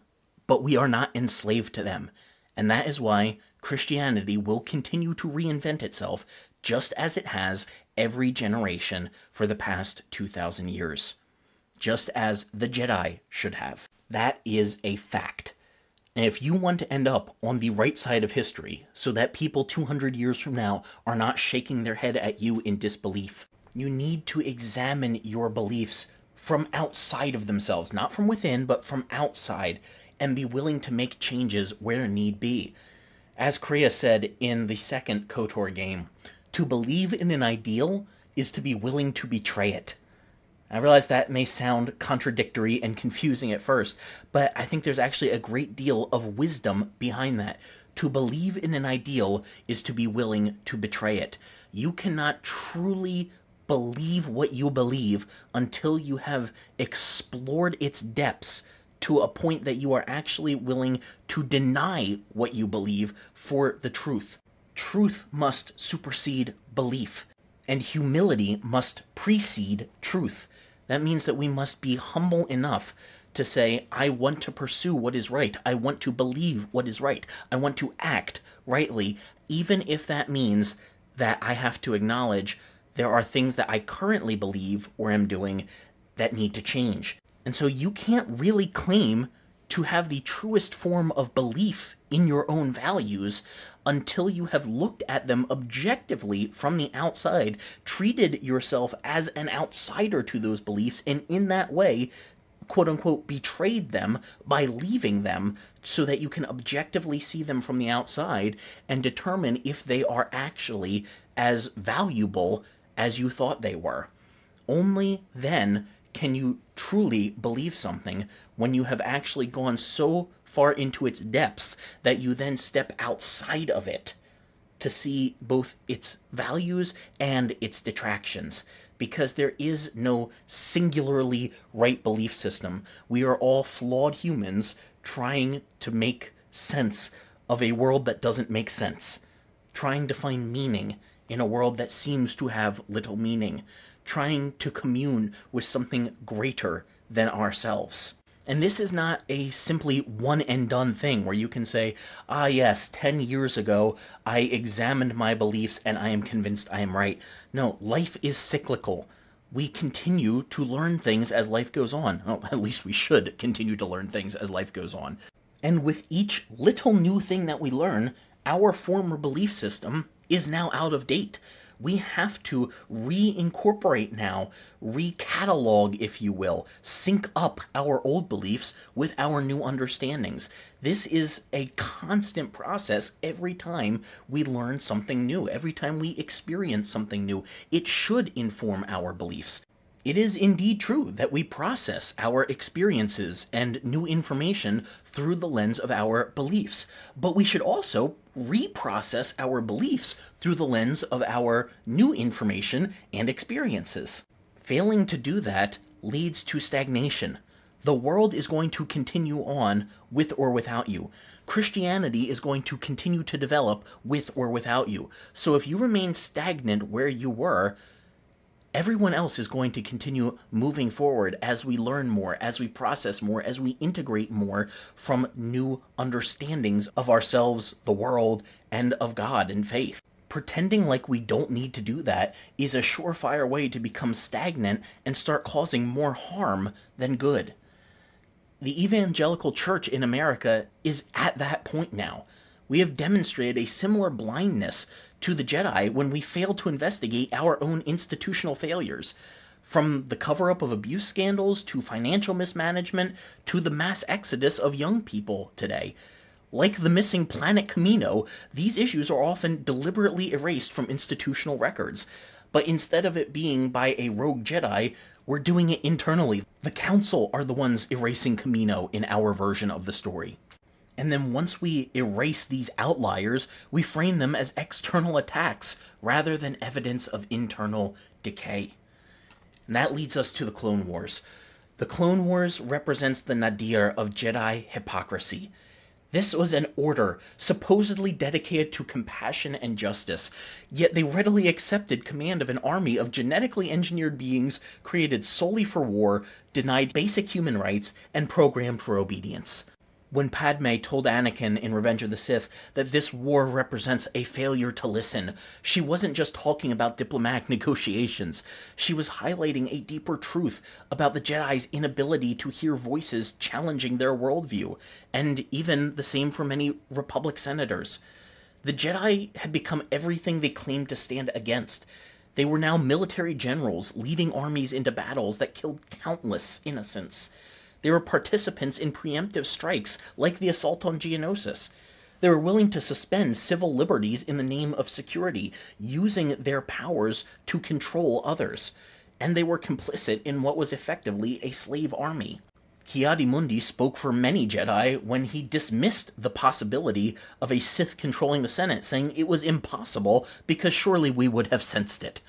but we are not enslaved to them. And that is why Christianity will continue to reinvent itself just as it has every generation for the past 2,000 years. Just as the Jedi should have. That is a fact. And if you want to end up on the right side of history, so that people 200 years from now are not shaking their head at you in disbelief, you need to examine your beliefs from outside of themselves, not from within, but from outside, and be willing to make changes where need be. As Kriya said in the second KOTOR game, to believe in an ideal is to be willing to betray it. I realize that may sound contradictory and confusing at first, but I think there's actually a great deal of wisdom behind that. To believe in an ideal is to be willing to betray it. You cannot truly believe what you believe until you have explored its depths to a point that you are actually willing to deny what you believe for the truth. Truth must supersede belief, and humility must precede truth. That means that we must be humble enough to say, I want to pursue what is right. I want to believe what is right. I want to act rightly, even if that means that I have to acknowledge there are things that I currently believe or am doing that need to change. And so you can't really claim to have the truest form of belief in your own values until you have looked at them objectively from the outside, treated yourself as an outsider to those beliefs, and in that way, quote unquote, betrayed them by leaving them so that you can objectively see them from the outside and determine if they are actually as valuable as you thought they were. Only then can you truly believe something, when you have actually gone so far into its depths that you then step outside of it to see both its values and its detractions. Because there is no singularly right belief system. We are all flawed humans trying to make sense of a world that doesn't make sense. Trying to find meaning in a world that seems to have little meaning. Trying to commune with something greater than ourselves. And this is not a simply one and done thing where you can say, ah yes, 10 years ago I examined my beliefs and I am convinced I am right. No, life is cyclical. We continue to learn things as life goes on. Oh, at least we should continue to learn things as life goes on. And with each little new thing that we learn, our former belief system is now out of date. We have to reincorporate now, recatalog, if you will, sync up our old beliefs with our new understandings. This is a constant process every time we learn something new, every time we experience something new. It should inform our beliefs. It is indeed true that we process our experiences and new information through the lens of our beliefs, but we should also reprocess our beliefs through the lens of our new information and experiences. Failing to do that leads to stagnation. The world is going to continue on with or without you. Christianity is going to continue to develop with or without you. So if you remain stagnant where you were, everyone else is going to continue moving forward as we learn more, as we process more, as we integrate more from new understandings of ourselves, the world, and of God and faith. Pretending like we don't need to do that is a surefire way to become stagnant and start causing more harm than good. The evangelical church in America is at that point now. We have demonstrated a similar blindness to the Jedi when we failed to investigate our own institutional failures. From the cover-up of abuse scandals, to financial mismanagement, to the mass exodus of young people today. Like the missing planet Camino, these issues are often deliberately erased from institutional records. But instead of it being by a rogue Jedi, we're doing it internally. The Council are the ones erasing Camino in our version of the story. And then once we erase these outliers, we frame them as external attacks rather than evidence of internal decay. And that leads us to the Clone Wars. The Clone Wars represents the nadir of Jedi hypocrisy. This was an order supposedly dedicated to compassion and justice, yet they readily accepted command of an army of genetically engineered beings created solely for war, denied basic human rights, and programmed for obedience. When Padme told Anakin in Revenge of the Sith that this war represents a failure to listen, she wasn't just talking about diplomatic negotiations. She was highlighting a deeper truth about the Jedi's inability to hear voices challenging their worldview, and even the same for many Republic senators. The Jedi had become everything they claimed to stand against. They were now military generals leading armies into battles that killed countless innocents. They were participants in preemptive strikes like the assault on Geonosis. They were willing to suspend civil liberties in the name of security, using their powers to control others. And they were complicit in what was effectively a slave army. Ki-Adi-Mundi spoke for many Jedi when he dismissed the possibility of a Sith controlling the Senate, saying it was impossible because surely we would have sensed it.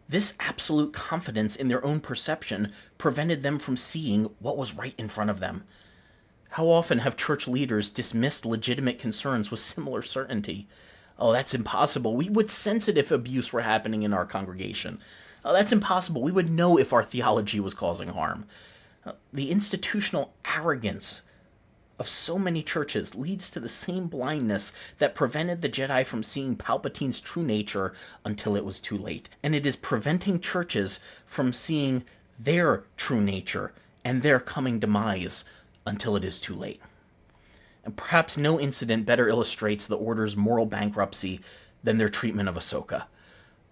This absolute confidence in their own perception prevented them from seeing what was right in front of them. How often have church leaders dismissed legitimate concerns with similar certainty? Oh, that's impossible. We would sense it if abuse were happening in our congregation. Oh, that's impossible. We would know if our theology was causing harm. The institutional arrogance of so many churches leads to the same blindness that prevented the Jedi from seeing Palpatine's true nature until it was too late. And it is preventing churches from seeing their true nature and their coming demise until it is too late. And perhaps no incident better illustrates the Order's moral bankruptcy than their treatment of Ahsoka.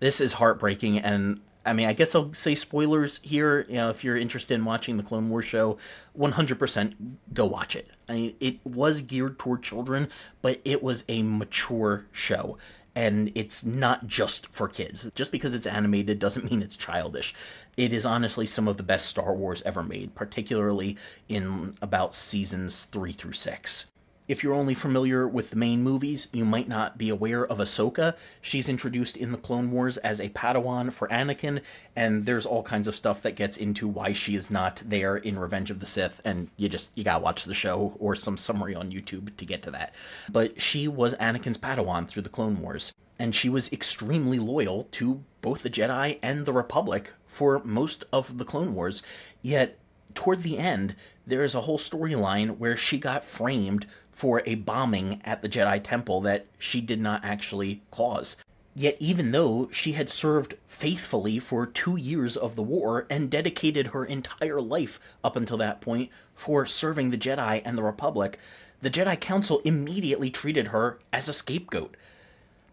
This is heartbreaking, and I guess I'll say spoilers here. If you're interested in watching the Clone Wars show, 100% go watch it. It was geared toward children, but it was a mature show. And it's not just for kids. Just because it's animated doesn't mean it's childish. It is honestly some of the best Star Wars ever made, particularly in about seasons 3 through 6. If you're only familiar with the main movies, you might not be aware of Ahsoka. She's introduced in the Clone Wars as a Padawan for Anakin, and there's all kinds of stuff that gets into why she is not there in Revenge of the Sith, and you gotta watch the show or some summary on YouTube to get to that. But she was Anakin's Padawan through the Clone Wars, and she was extremely loyal to both the Jedi and the Republic for most of the Clone Wars, yet toward the end, there is a whole storyline where she got framed for a bombing at the Jedi Temple that she did not actually cause. Yet even though she had served faithfully for 2 years of the war and dedicated her entire life up until that point for serving the Jedi and the Republic, the Jedi Council immediately treated her as a scapegoat.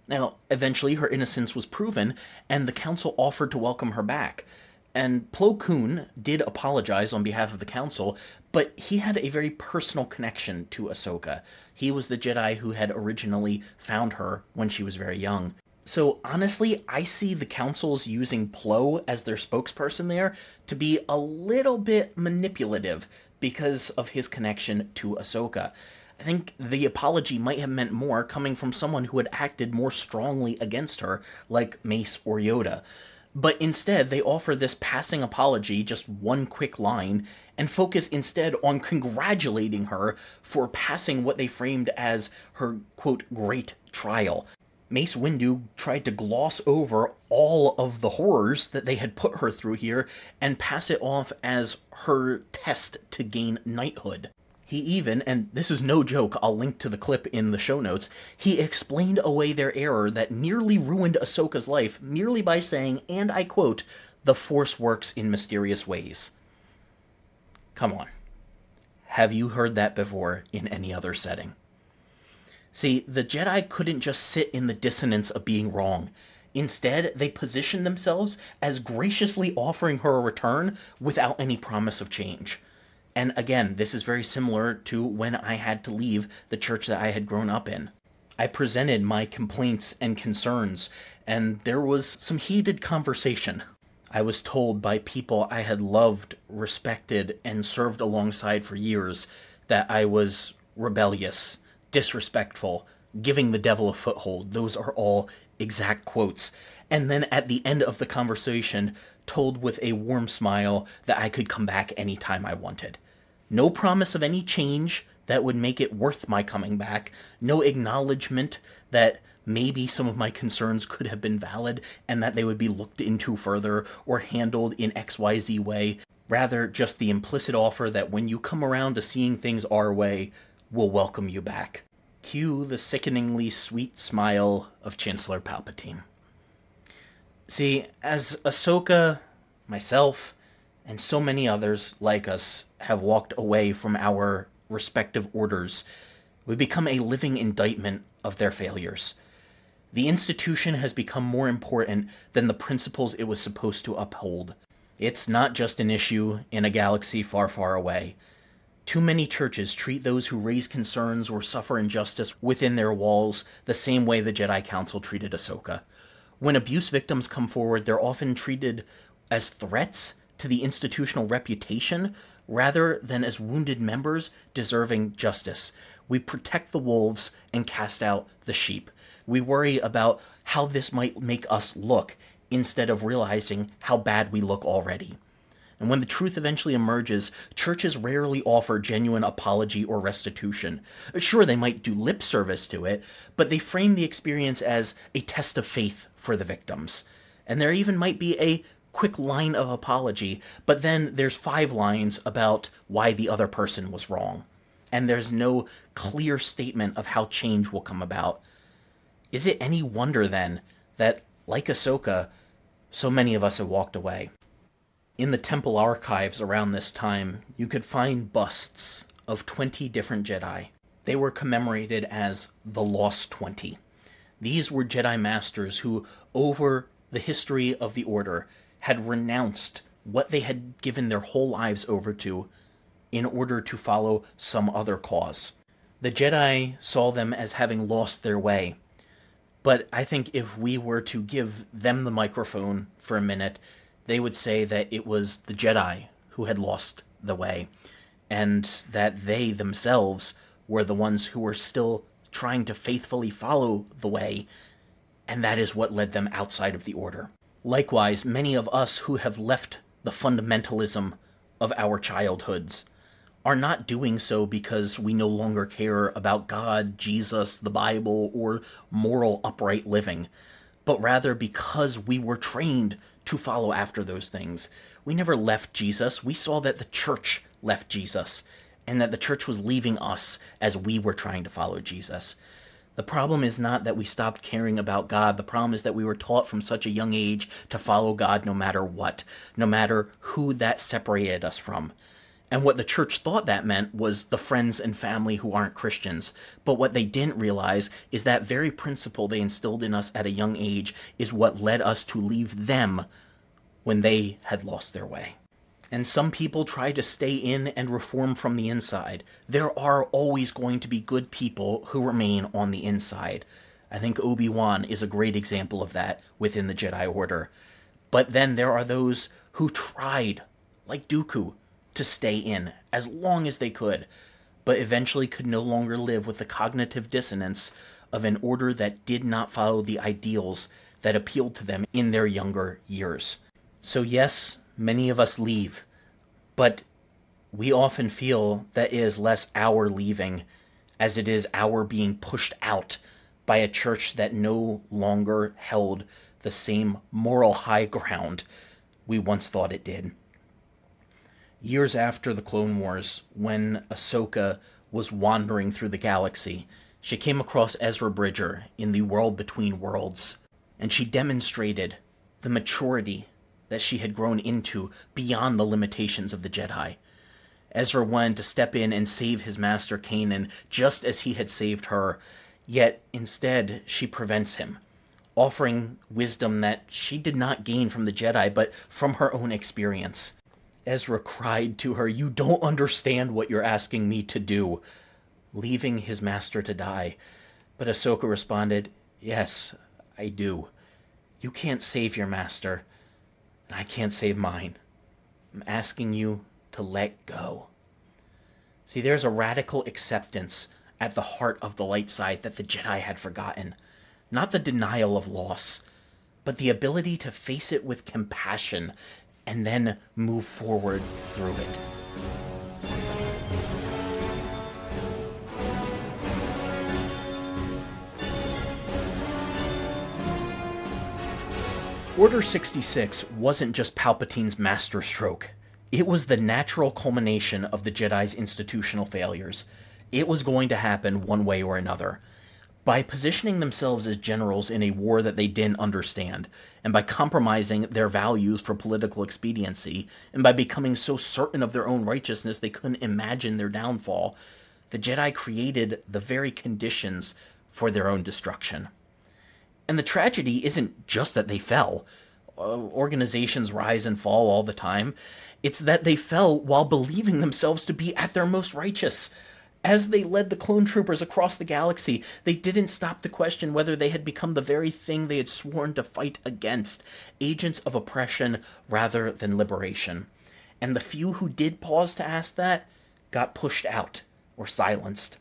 Now, eventually her innocence was proven, and the Council offered to welcome her back. And Plo Koon did apologize on behalf of the Council, but he had a very personal connection to Ahsoka. He was the Jedi who had originally found her when she was very young. So honestly, I see the Council's using Plo as their spokesperson there to be a little bit manipulative because of his connection to Ahsoka. I think the apology might have meant more coming from someone who had acted more strongly against her, like Mace or Yoda. But instead, they offer this passing apology, just one quick line, and focus instead on congratulating her for passing what they framed as her, quote, great trial. Mace Windu tried to gloss over all of the horrors that they had put her through here and pass it off as her test to gain knighthood. He even, and this is no joke, I'll link to the clip in the show notes, he explained away their error that nearly ruined Ahsoka's life merely by saying, and I quote, "The Force works in mysterious ways." Come on. Have you heard that before in any other setting? See, the Jedi couldn't just sit in the dissonance of being wrong. Instead, they positioned themselves as graciously offering her a return without any promise of change. And again, this is very similar to when I had to leave the church that I had grown up in. I presented my complaints and concerns, and there was some heated conversation. I was told by people I had loved, respected, and served alongside for years that I was rebellious, disrespectful, giving the devil a foothold. Those are all exact quotes. And then at the end of the conversation, told with a warm smile that I could come back anytime I wanted. No promise of any change that would make it worth my coming back. No acknowledgement that maybe some of my concerns could have been valid and that they would be looked into further or handled in XYZ way. Rather, just the implicit offer that when you come around to seeing things our way, will welcome you back. Cue the sickeningly sweet smile of Chancellor Palpatine. See, as Ahsoka, myself, and so many others like us have walked away from our respective orders, we become a living indictment of their failures. The institution has become more important than the principles it was supposed to uphold. It's not just an issue in a galaxy far, far away. Too many churches treat those who raise concerns or suffer injustice within their walls the same way the Jedi Council treated Ahsoka. When abuse victims come forward, they're often treated as threats to the institutional reputation rather than as wounded members deserving justice. We protect the wolves and cast out the sheep. We worry about how this might make us look instead of realizing how bad we look already. And when the truth eventually emerges, churches rarely offer genuine apology or restitution. Sure, they might do lip service to it, but they frame the experience as a test of faith for the victims. And there even might be a quick line of apology, but then there's 5 lines about why the other person was wrong. And there's no clear statement of how change will come about. Is it any wonder, then, that, like Ahsoka, so many of us have walked away? In the temple archives around this time, you could find busts of 20 different Jedi. They were commemorated as the Lost 20. These were Jedi Masters who, over the history of the Order, had renounced what they had given their whole lives over to in order to follow some other cause. The Jedi saw them as having lost their way. But I think if we were to give them the microphone for a minute, they would say that it was the Jedi who had lost the way, and that they themselves were the ones who were still trying to faithfully follow the way, and that is what led them outside of the Order. Likewise, many of us who have left the fundamentalism of our childhoods are not doing so because we no longer care about God, Jesus, the Bible, or moral upright living, but rather because we were trained to follow after those things. We never left Jesus. We saw that the church left Jesus, and that the church was leaving us as we were trying to follow Jesus. The problem is not that we stopped caring about God. The problem is that we were taught from such a young age to follow God no matter what, no matter who that separated us from. And what the church thought that meant was the friends and family who aren't Christians. But what they didn't realize is that very principle they instilled in us at a young age is what led us to leave them when they had lost their way. And some people try to stay in and reform from the inside. There are always going to be good people who remain on the inside. I think Obi-Wan is a great example of that within the Jedi Order. But then there are those who tried, like Dooku, to stay in as long as they could, but eventually could no longer live with the cognitive dissonance of an order that did not follow the ideals that appealed to them in their younger years. So yes, many of us leave, but we often feel that it is less our leaving as it is our being pushed out by a church that no longer held the same moral high ground we once thought it did. Years after the Clone Wars, when Ahsoka was wandering through the galaxy, she came across Ezra Bridger in the World Between Worlds, and she demonstrated the maturity that she had grown into beyond the limitations of the Jedi. Ezra wanted to step in and save his master Kanan just as he had saved her, yet instead she prevents him, offering wisdom that she did not gain from the Jedi but from her own experience. Ezra cried to her, "You don't understand what you're asking me to do," leaving his master to die. But Ahsoka responded, "Yes, I do. You can't save your master, and I can't save mine. I'm asking you to let go." See, there's a radical acceptance at the heart of the light side that the Jedi had forgotten. Not the denial of loss, but the ability to face it with compassion and then move forward through it. Order 66 wasn't just Palpatine's masterstroke. It was the natural culmination of the Jedi's institutional failures. It was going to happen one way or another. By positioning themselves as generals in a war that they didn't understand, and by compromising their values for political expediency, and by becoming so certain of their own righteousness they couldn't imagine their downfall, the Jedi created the very conditions for their own destruction. And the tragedy isn't just that they fell. Organizations rise and fall all the time. It's that they fell while believing themselves to be at their most righteous. As they led the clone troopers across the galaxy, they didn't stop to question whether they had become the very thing they had sworn to fight against, agents of oppression rather than liberation. And the few who did pause to ask that got pushed out or silenced.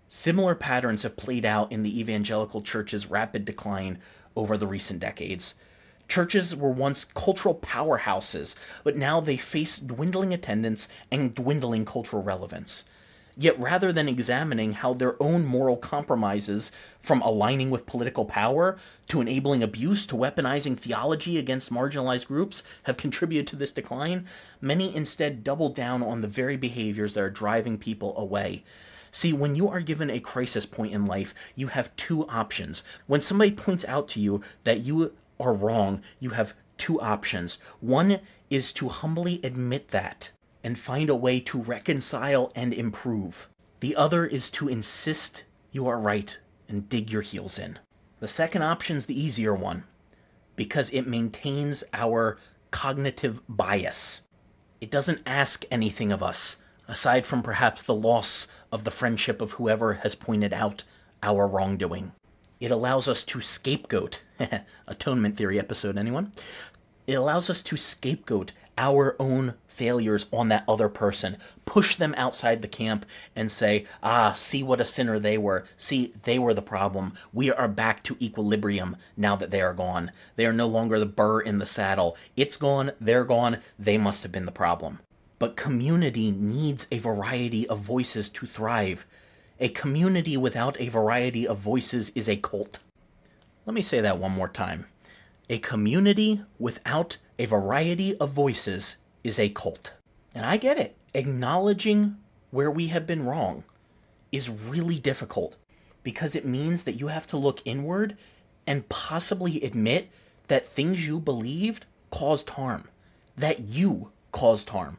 Similar patterns have played out in the evangelical church's rapid decline over the recent decades. Churches were once cultural powerhouses, but now they face dwindling attendance and dwindling cultural relevance. Yet rather than examining how their own moral compromises, from aligning with political power to enabling abuse to weaponizing theology against marginalized groups, have contributed to this decline, many instead double down on the very behaviors that are driving people away. See, when you are given a crisis point in life, you have two options. When somebody points out to you that you are wrong, you have two options. One is to humbly admit that and find a way to reconcile and improve. The other is to insist you are right and dig your heels in. The second option is the easier one, because it maintains our cognitive bias. It doesn't ask anything of us, aside from perhaps the loss of the friendship of whoever has pointed out our wrongdoing. It allows us to scapegoat. Atonement theory episode, anyone? It allows us to scapegoat our own failures on that other person, push them outside the camp and say, see what a sinner they were. See, they were the problem. We are back to equilibrium now that they are gone. They are no longer the burr in the saddle. It's gone, they're gone, they must have been the problem. But community needs a variety of voices to thrive. A community without a variety of voices is a cult. Let me say that one more time. A community without a variety of voices is a cult. And I get it. Acknowledging where we have been wrong is really difficult, because it means that you have to look inward and possibly admit that things you believed caused harm. That you caused harm.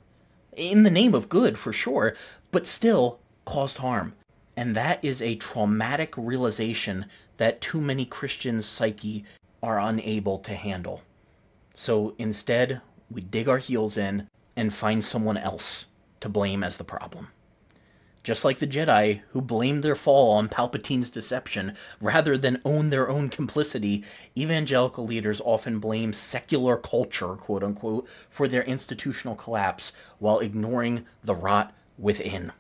In the name of good, for sure, but still caused harm. And that is a traumatic realization that too many Christians' psyche are unable to handle. So instead, we dig our heels in and find someone else to blame as the problem. Just like the Jedi, who blamed their fall on Palpatine's deception rather than own their own complicity, evangelical leaders often blame secular culture, quote unquote, for their institutional collapse while ignoring the rot within.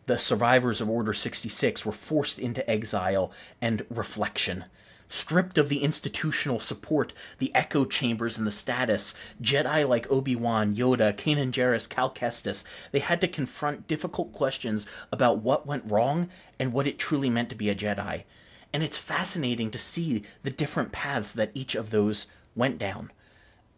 The survivors of Order 66 were forced into exile and reflection. Stripped of the institutional support, the echo chambers, and the status, Jedi like Obi-Wan, Yoda, Kanan Jarrus, Cal Kestis, they had to confront difficult questions about what went wrong and what it truly meant to be a Jedi. And it's fascinating to see the different paths that each of those went down.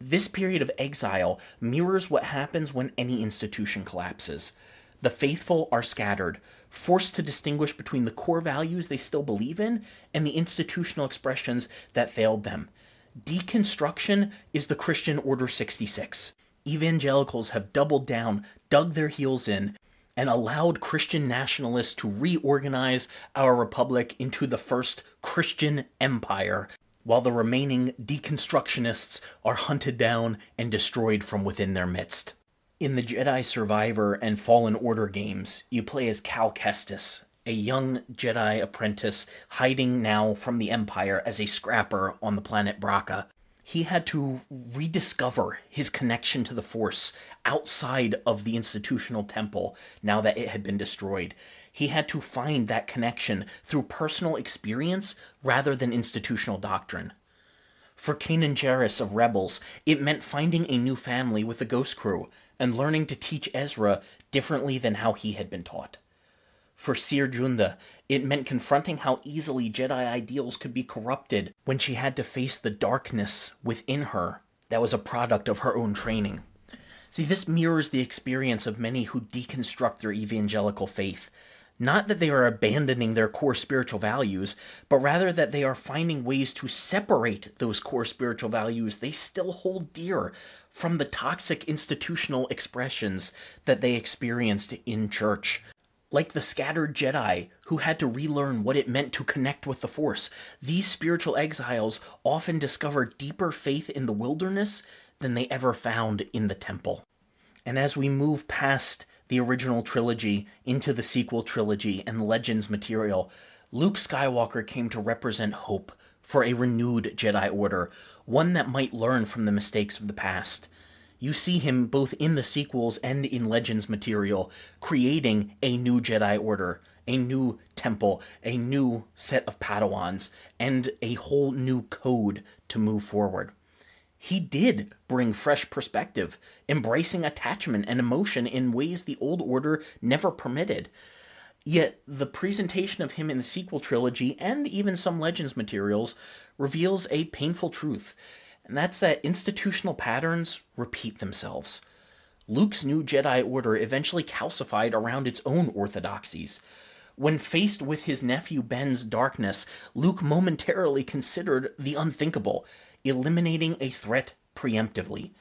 This period of exile mirrors what happens when any institution collapses. The faithful are scattered, forced to distinguish between the core values they still believe in and the institutional expressions that failed them. Deconstruction is the Christian Order 66. Evangelicals have doubled down, dug their heels in, and allowed Christian nationalists to reorganize our republic into the first Christian empire, while the remaining deconstructionists are hunted down and destroyed from within their midst. In the Jedi Survivor and Fallen Order games, you play as Cal Kestis, a young Jedi apprentice hiding now from the Empire as a scrapper on the planet Bracca. He had to rediscover his connection to the Force outside of the institutional temple now that it had been destroyed. He had to find that connection through personal experience rather than institutional doctrine. For Kanan Jarrus of Rebels, it meant finding a new family with the Ghost Crew and learning to teach Ezra differently than how he had been taught. For Seer Junda, it meant confronting how easily Jedi ideals could be corrupted when she had to face the darkness within her that was a product of her own training. See, this mirrors the experience of many who deconstruct their evangelical faith. Not that they are abandoning their core spiritual values, but rather that they are finding ways to separate those core spiritual values they still hold dear from the toxic institutional expressions that they experienced in church. Like the scattered Jedi who had to relearn what it meant to connect with the Force, these spiritual exiles often discover deeper faith in the wilderness than they ever found in the temple. And as we move past the original trilogy into the sequel trilogy and Legends material, Luke Skywalker came to represent hope for a renewed Jedi Order, one that might learn from the mistakes of the past. You see him both in the sequels and in Legends material creating a new Jedi Order, a new temple, a new set of Padawans, and a whole new code to move forward. He did bring fresh perspective, embracing attachment and emotion in ways the old order never permitted. Yet the presentation of him in the sequel trilogy and even some Legends materials reveals a painful truth, and that's that institutional patterns repeat themselves. Luke's new Jedi Order eventually calcified around its own orthodoxies. When faced with his nephew Ben's darkness, Luke momentarily considered the unthinkable, eliminating a threat preemptively,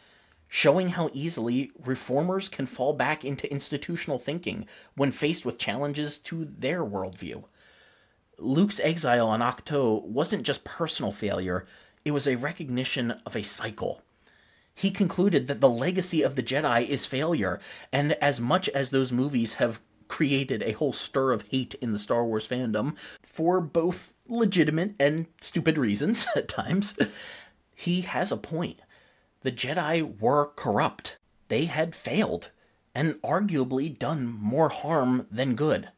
showing how easily reformers can fall back into institutional thinking when faced with challenges to their worldview. Luke's exile on Ahch-To wasn't just personal failure, it was a recognition of a cycle. He concluded that the legacy of the Jedi is failure, and as much as those movies have created a whole stir of hate in the Star Wars fandom, for both legitimate and stupid reasons at times, he has a point. The Jedi were corrupt. They had failed, and arguably done more harm than good.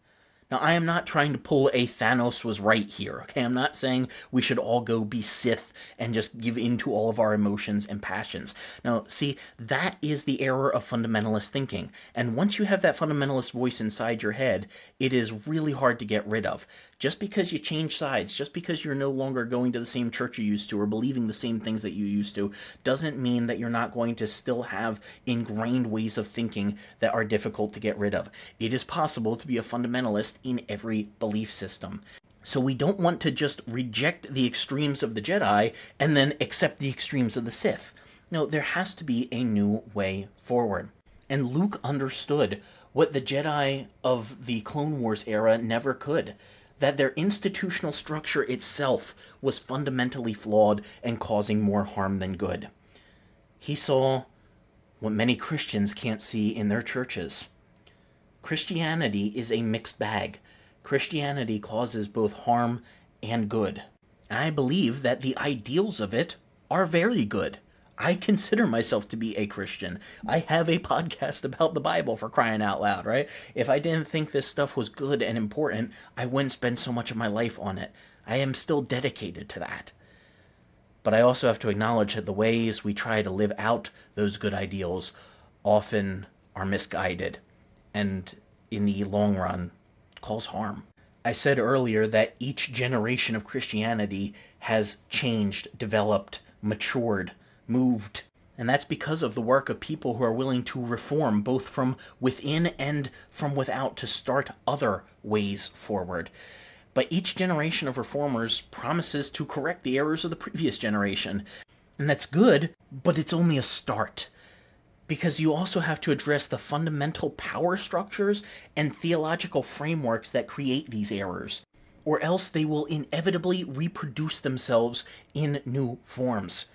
Now, I am not trying to pull a Thanos was right here, okay? I'm not saying we should all go be Sith and just give in to all of our emotions and passions. Now, see, that is the error of fundamentalist thinking. And once you have that fundamentalist voice inside your head, it is really hard to get rid of. Just because you change sides, just because you're no longer going to the same church you used to or believing the same things that you used to, doesn't mean that you're not going to still have ingrained ways of thinking that are difficult to get rid of. It is possible to be a fundamentalist in every belief system. So we don't want to just reject the extremes of the Jedi and then accept the extremes of the Sith. No, there has to be a new way forward. And Luke understood what the Jedi of the Clone Wars era never could, that their institutional structure itself was fundamentally flawed and causing more harm than good. He saw what many Christians can't see in their churches. Christianity is a mixed bag. Christianity causes both harm and good. I believe that the ideals of it are very good. I consider myself to be a Christian. I have a podcast about the Bible, for crying out loud, right? If I didn't think this stuff was good and important, I wouldn't spend so much of my life on it. I am still dedicated to that. But I also have to acknowledge that the ways we try to live out those good ideals often are misguided and, in the long run, cause harm. I said earlier that each generation of Christianity has changed, developed, matured, moved. And that's because of the work of people who are willing to reform both from within and from without to start other ways forward. But each generation of reformers promises to correct the errors of the previous generation. And that's good, but it's only a start. Because you also have to address the fundamental power structures and theological frameworks that create these errors, or else they will inevitably reproduce themselves in new forms.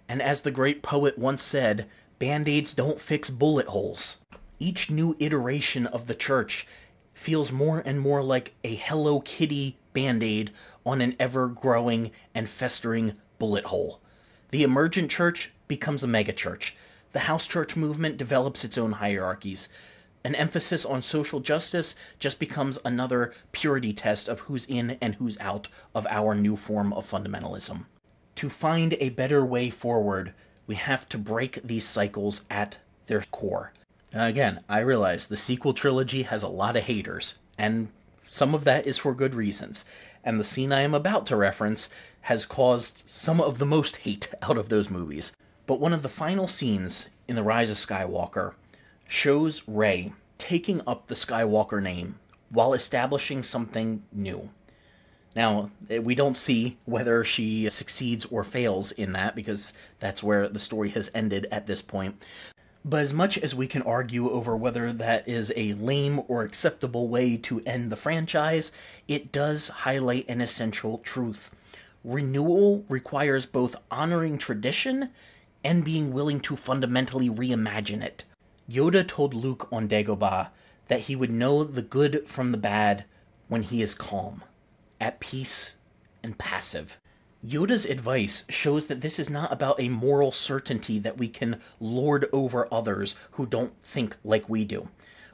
And as the great poet once said, Band-Aids don't fix bullet holes. Each new iteration of the church feels more and more like a Hello Kitty Band-Aid on an ever-growing and festering bullet hole. The emergent church becomes a megachurch. The house church movement develops its own hierarchies. An emphasis on social justice just becomes another purity test of who's in and who's out of our new form of fundamentalism. To find a better way forward, we have to break these cycles at their core. Again, I realize the sequel trilogy has a lot of haters, and some of that is for good reasons. And the scene I am about to reference has caused some of the most hate out of those movies. But one of the final scenes in The Rise of Skywalker shows Rey taking up the Skywalker name while establishing something new. Now, we don't see whether she succeeds or fails in that because that's where the story has ended at this point. But as much as we can argue over whether that is a lame or acceptable way to end the franchise, it does highlight an essential truth. Renewal requires both honoring tradition and being willing to fundamentally reimagine it. Yoda told Luke on Dagobah that he would know the good from the bad when he is calm, at peace, and passive. Yoda's advice shows that this is not about a moral certainty that we can lord over others who don't think like we do.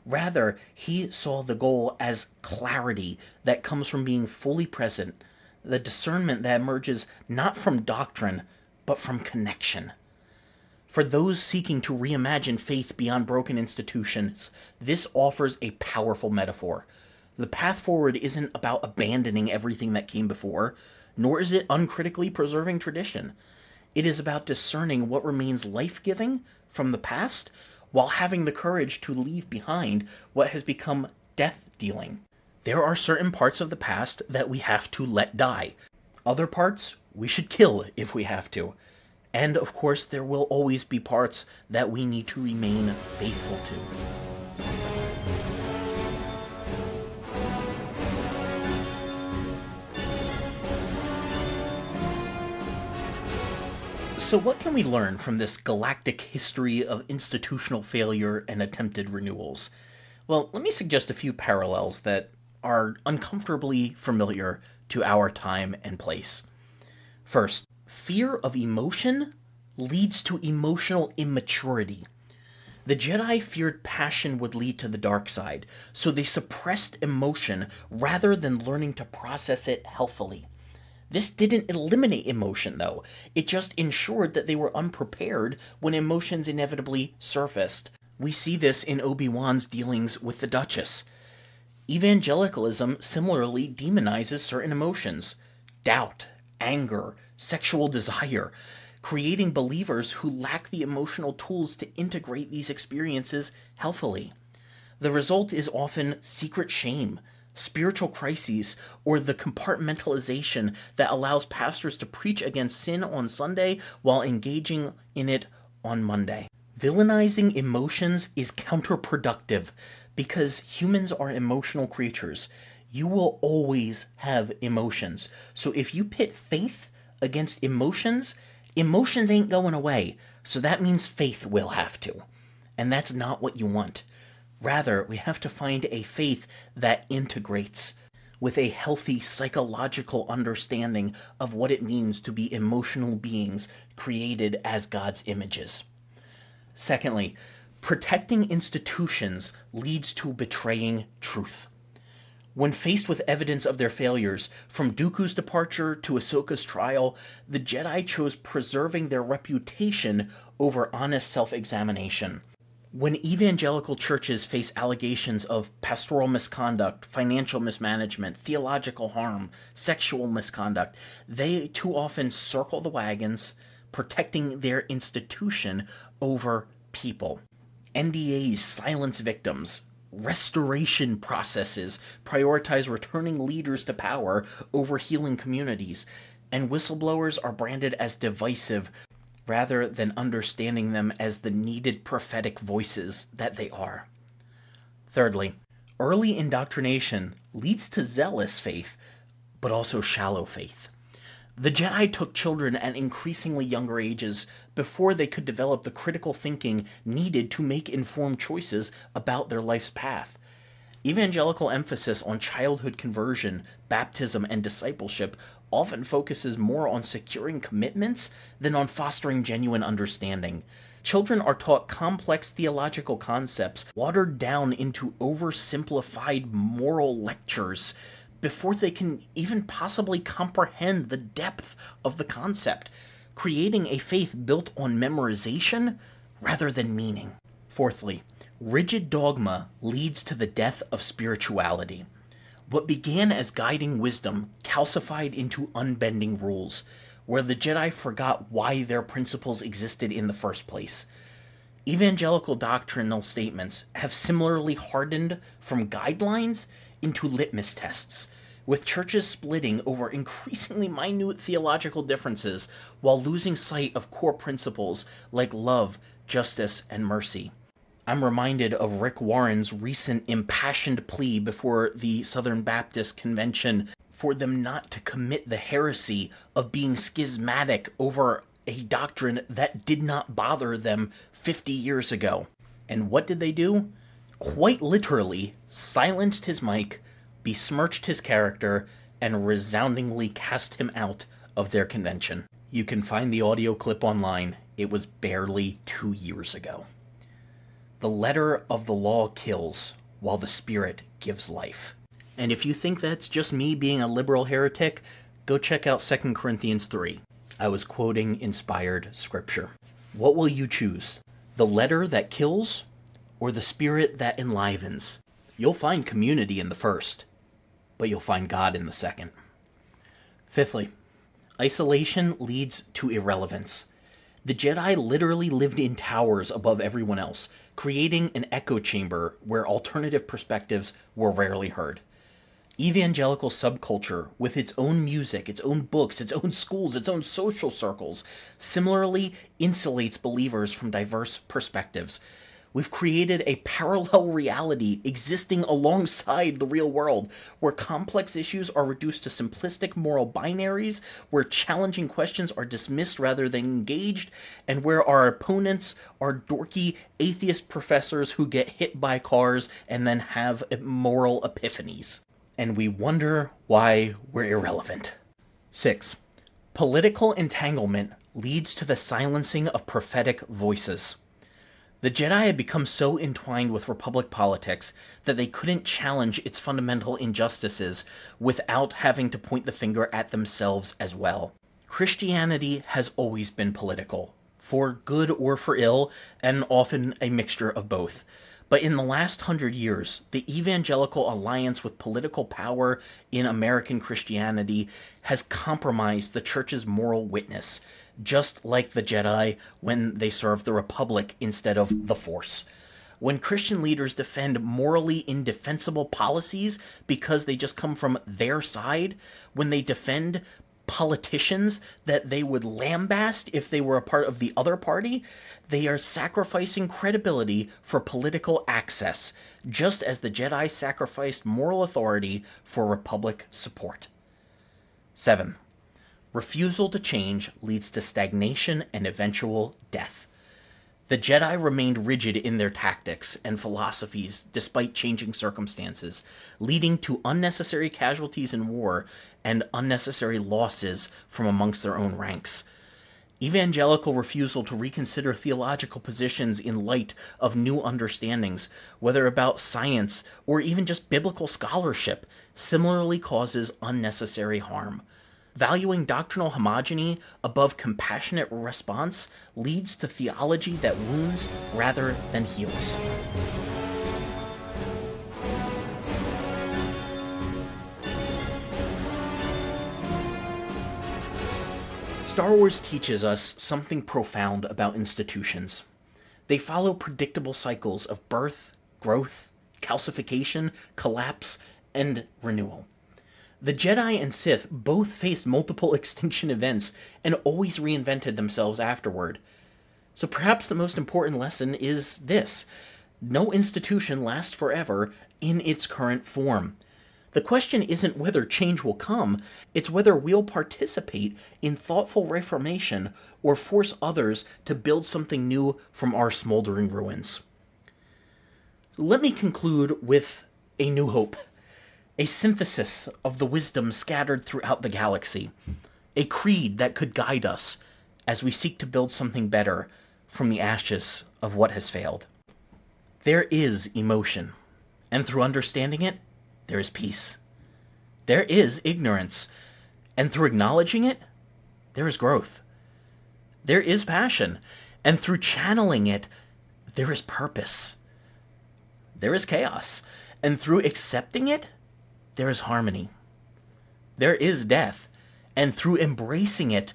Rather, he saw the goal as clarity that comes from being fully present, the discernment that emerges not from doctrine, but from connection. For those seeking to reimagine faith beyond broken institutions, this offers a powerful metaphor. The path forward isn't about abandoning everything that came before, nor is it uncritically preserving tradition. It is about discerning what remains life-giving from the past while having the courage to leave behind what has become death-dealing. There are certain parts of the past that we have to let die. Other parts we should kill if we have to. And of course, there will always be parts that we need to remain faithful to. So what can we learn from this galactic history of institutional failure and attempted renewals? Well, let me suggest a few parallels that are uncomfortably familiar to our time and place. First, fear of emotion leads to emotional immaturity. The Jedi feared passion would lead to the dark side, so they suppressed emotion rather than learning to process it healthily. This didn't eliminate emotion, though. It just ensured that they were unprepared when emotions inevitably surfaced. We see this in Obi-Wan's dealings with the Duchess. Evangelicalism similarly demonizes certain emotions: doubt, anger, sexual desire, creating believers who lack the emotional tools to integrate these experiences healthily. The result is often secret shame, spiritual crises, or the compartmentalization that allows pastors to preach against sin on Sunday while engaging in it on Monday. Villainizing emotions is counterproductive because humans are emotional creatures. You will always have emotions. So if you pit faith against emotions, emotions ain't going away. So that means faith will have to. And that's not what you want. Rather, we have to find a faith that integrates with a healthy psychological understanding of what it means to be emotional beings created as God's images. Secondly, protecting institutions leads to betraying truth. When faced with evidence of their failures, from Dooku's departure to Ahsoka's trial, the Jedi chose preserving their reputation over honest self-examination. When evangelical churches face allegations of pastoral misconduct, financial mismanagement, theological harm, sexual misconduct, they too often circle the wagons, protecting their institution over people. NDAs silence victims. Restoration processes prioritize returning leaders to power over healing communities, and whistleblowers are branded as divisive rather than understanding them as the needed prophetic voices that they are. Thirdly, early indoctrination leads to zealous faith, but also shallow faith. The Jedi took children at increasingly younger ages before they could develop the critical thinking needed to make informed choices about their life's path. Evangelical emphasis on childhood conversion, baptism, and discipleship often focuses more on securing commitments than on fostering genuine understanding. Children are taught complex theological concepts watered down into oversimplified moral lectures before they can even possibly comprehend the depth of the concept, creating a faith built on memorization rather than meaning. Fourthly, rigid dogma leads to the death of spirituality. What began as guiding wisdom calcified into unbending rules, where the Jedi forgot why their principles existed in the first place. Evangelical doctrinal statements have similarly hardened from guidelines into litmus tests, with churches splitting over increasingly minute theological differences while losing sight of core principles like love, justice, and mercy. I'm reminded of Rick Warren's recent impassioned plea before the Southern Baptist Convention for them not to commit the heresy of being schismatic over a doctrine that did not bother them 50 years ago. And what did they do? Quite literally silenced his mic, besmirched his character, and resoundingly cast him out of their convention. You can find the audio clip online. It was barely 2 years ago. The letter of the law kills, while the Spirit gives life. And if you think that's just me being a liberal heretic, go check out 2 Corinthians 3. I was quoting inspired scripture. What will you choose? The letter that kills, or the Spirit that enlivens? You'll find community in the first, but you'll find God in the second. Fifthly, isolation leads to irrelevance. The Jedi literally lived in towers above everyone else, creating an echo chamber where alternative perspectives were rarely heard. Evangelical subculture, with its own music, its own books, its own schools, its own social circles, similarly insulates believers from diverse perspectives. We've created a parallel reality existing alongside the real world, where complex issues are reduced to simplistic moral binaries, where challenging questions are dismissed rather than engaged, and where our opponents are dorky atheist professors who get hit by cars and then have moral epiphanies. And we wonder why we're irrelevant. 6. Political entanglement leads to the silencing of prophetic voices. The Jedi had become so entwined with Republic politics that they couldn't challenge its fundamental injustices without having to point the finger at themselves as well. Christianity has always been political, for good or for ill, and often a mixture of both. But in the last 100 years, the evangelical alliance with political power in American Christianity has compromised the church's moral witness, just like the Jedi when they served the Republic instead of the Force. When Christian leaders defend morally indefensible policies because they just come from their side, when they defend politicians that they would lambaste if they were a part of the other party, they are sacrificing credibility for political access, just as the Jedi sacrificed moral authority for Republic support. 7. Refusal to change leads to stagnation and eventual death. The Jedi remained rigid in their tactics and philosophies despite changing circumstances, leading to unnecessary casualties in war and unnecessary losses from amongst their own ranks. Evangelical refusal to reconsider theological positions in light of new understandings, whether about science or even just biblical scholarship, similarly causes unnecessary harm. Valuing doctrinal homogeny above compassionate response leads to theology that wounds rather than heals. Star Wars teaches us something profound about institutions. They follow predictable cycles of birth, growth, calcification, collapse, and renewal. The Jedi and Sith both faced multiple extinction events and always reinvented themselves afterward. So perhaps the most important lesson is this: no institution lasts forever in its current form. The question isn't whether change will come, it's whether we'll participate in thoughtful reformation or force others to build something new from our smoldering ruins. Let me conclude with a new hope. A synthesis of the wisdom scattered throughout the galaxy, a creed that could guide us as we seek to build something better from the ashes of what has failed. There is emotion, and through understanding it, there is peace. There is ignorance, and through acknowledging it, there is growth. There is passion, and through channeling it, there is purpose. There is chaos, and through accepting it, there is harmony. There is death, and through embracing it,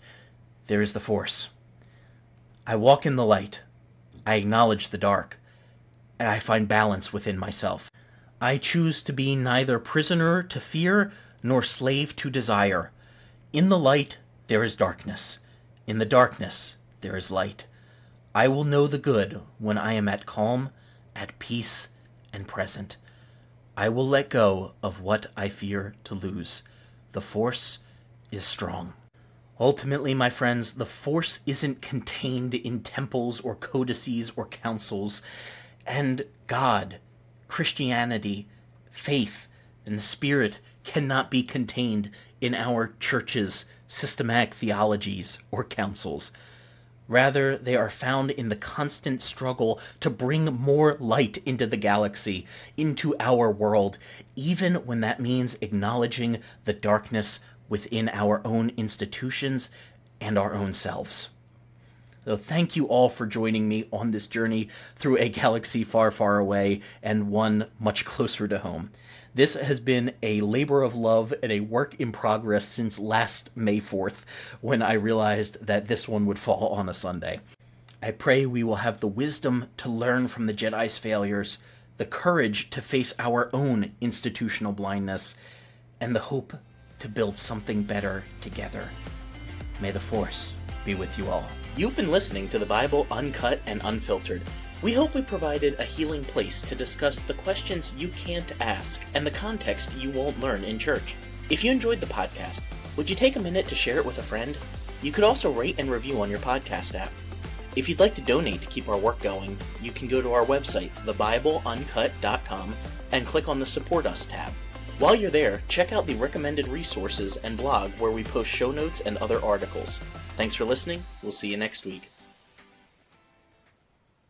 there is the Force. I walk in the light. I acknowledge the dark, and I find balance within myself. I choose to be neither prisoner to fear nor slave to desire. In the light there is darkness. In the darkness there is light. I will know the good when I am at calm, at peace, and present. I will let go of what I fear to lose. The Force is strong. Ultimately, my friends, the Force isn't contained in temples or codices or councils, and God, Christianity, faith, and the Spirit cannot be contained in our churches, systematic theologies, or councils. Rather, they are found in the constant struggle to bring more light into the galaxy, into our world, even when that means acknowledging the darkness within our own institutions and our own selves. So thank you all for joining me on this journey through a galaxy far, far away and one much closer to home. This has been a labor of love and a work in progress since last May 4th, when I realized that this one would fall on a Sunday. I pray we will have the wisdom to learn from the Jedi's failures, the courage to face our own institutional blindness, and the hope to build something better together. May the Force be with you all. You've been listening to the Bible Uncut and Unfiltered. We hope we provided a healing place to discuss the questions you can't ask and the context you won't learn in church. If you enjoyed the podcast, would you take a minute to share it with a friend? You could also rate and review on your podcast app. If you'd like to donate to keep our work going, you can go to our website, thebibleuncut.com, and click on the Support Us tab. While you're there, check out the recommended resources and blog where we post show notes and other articles. Thanks for listening. We'll see you next week.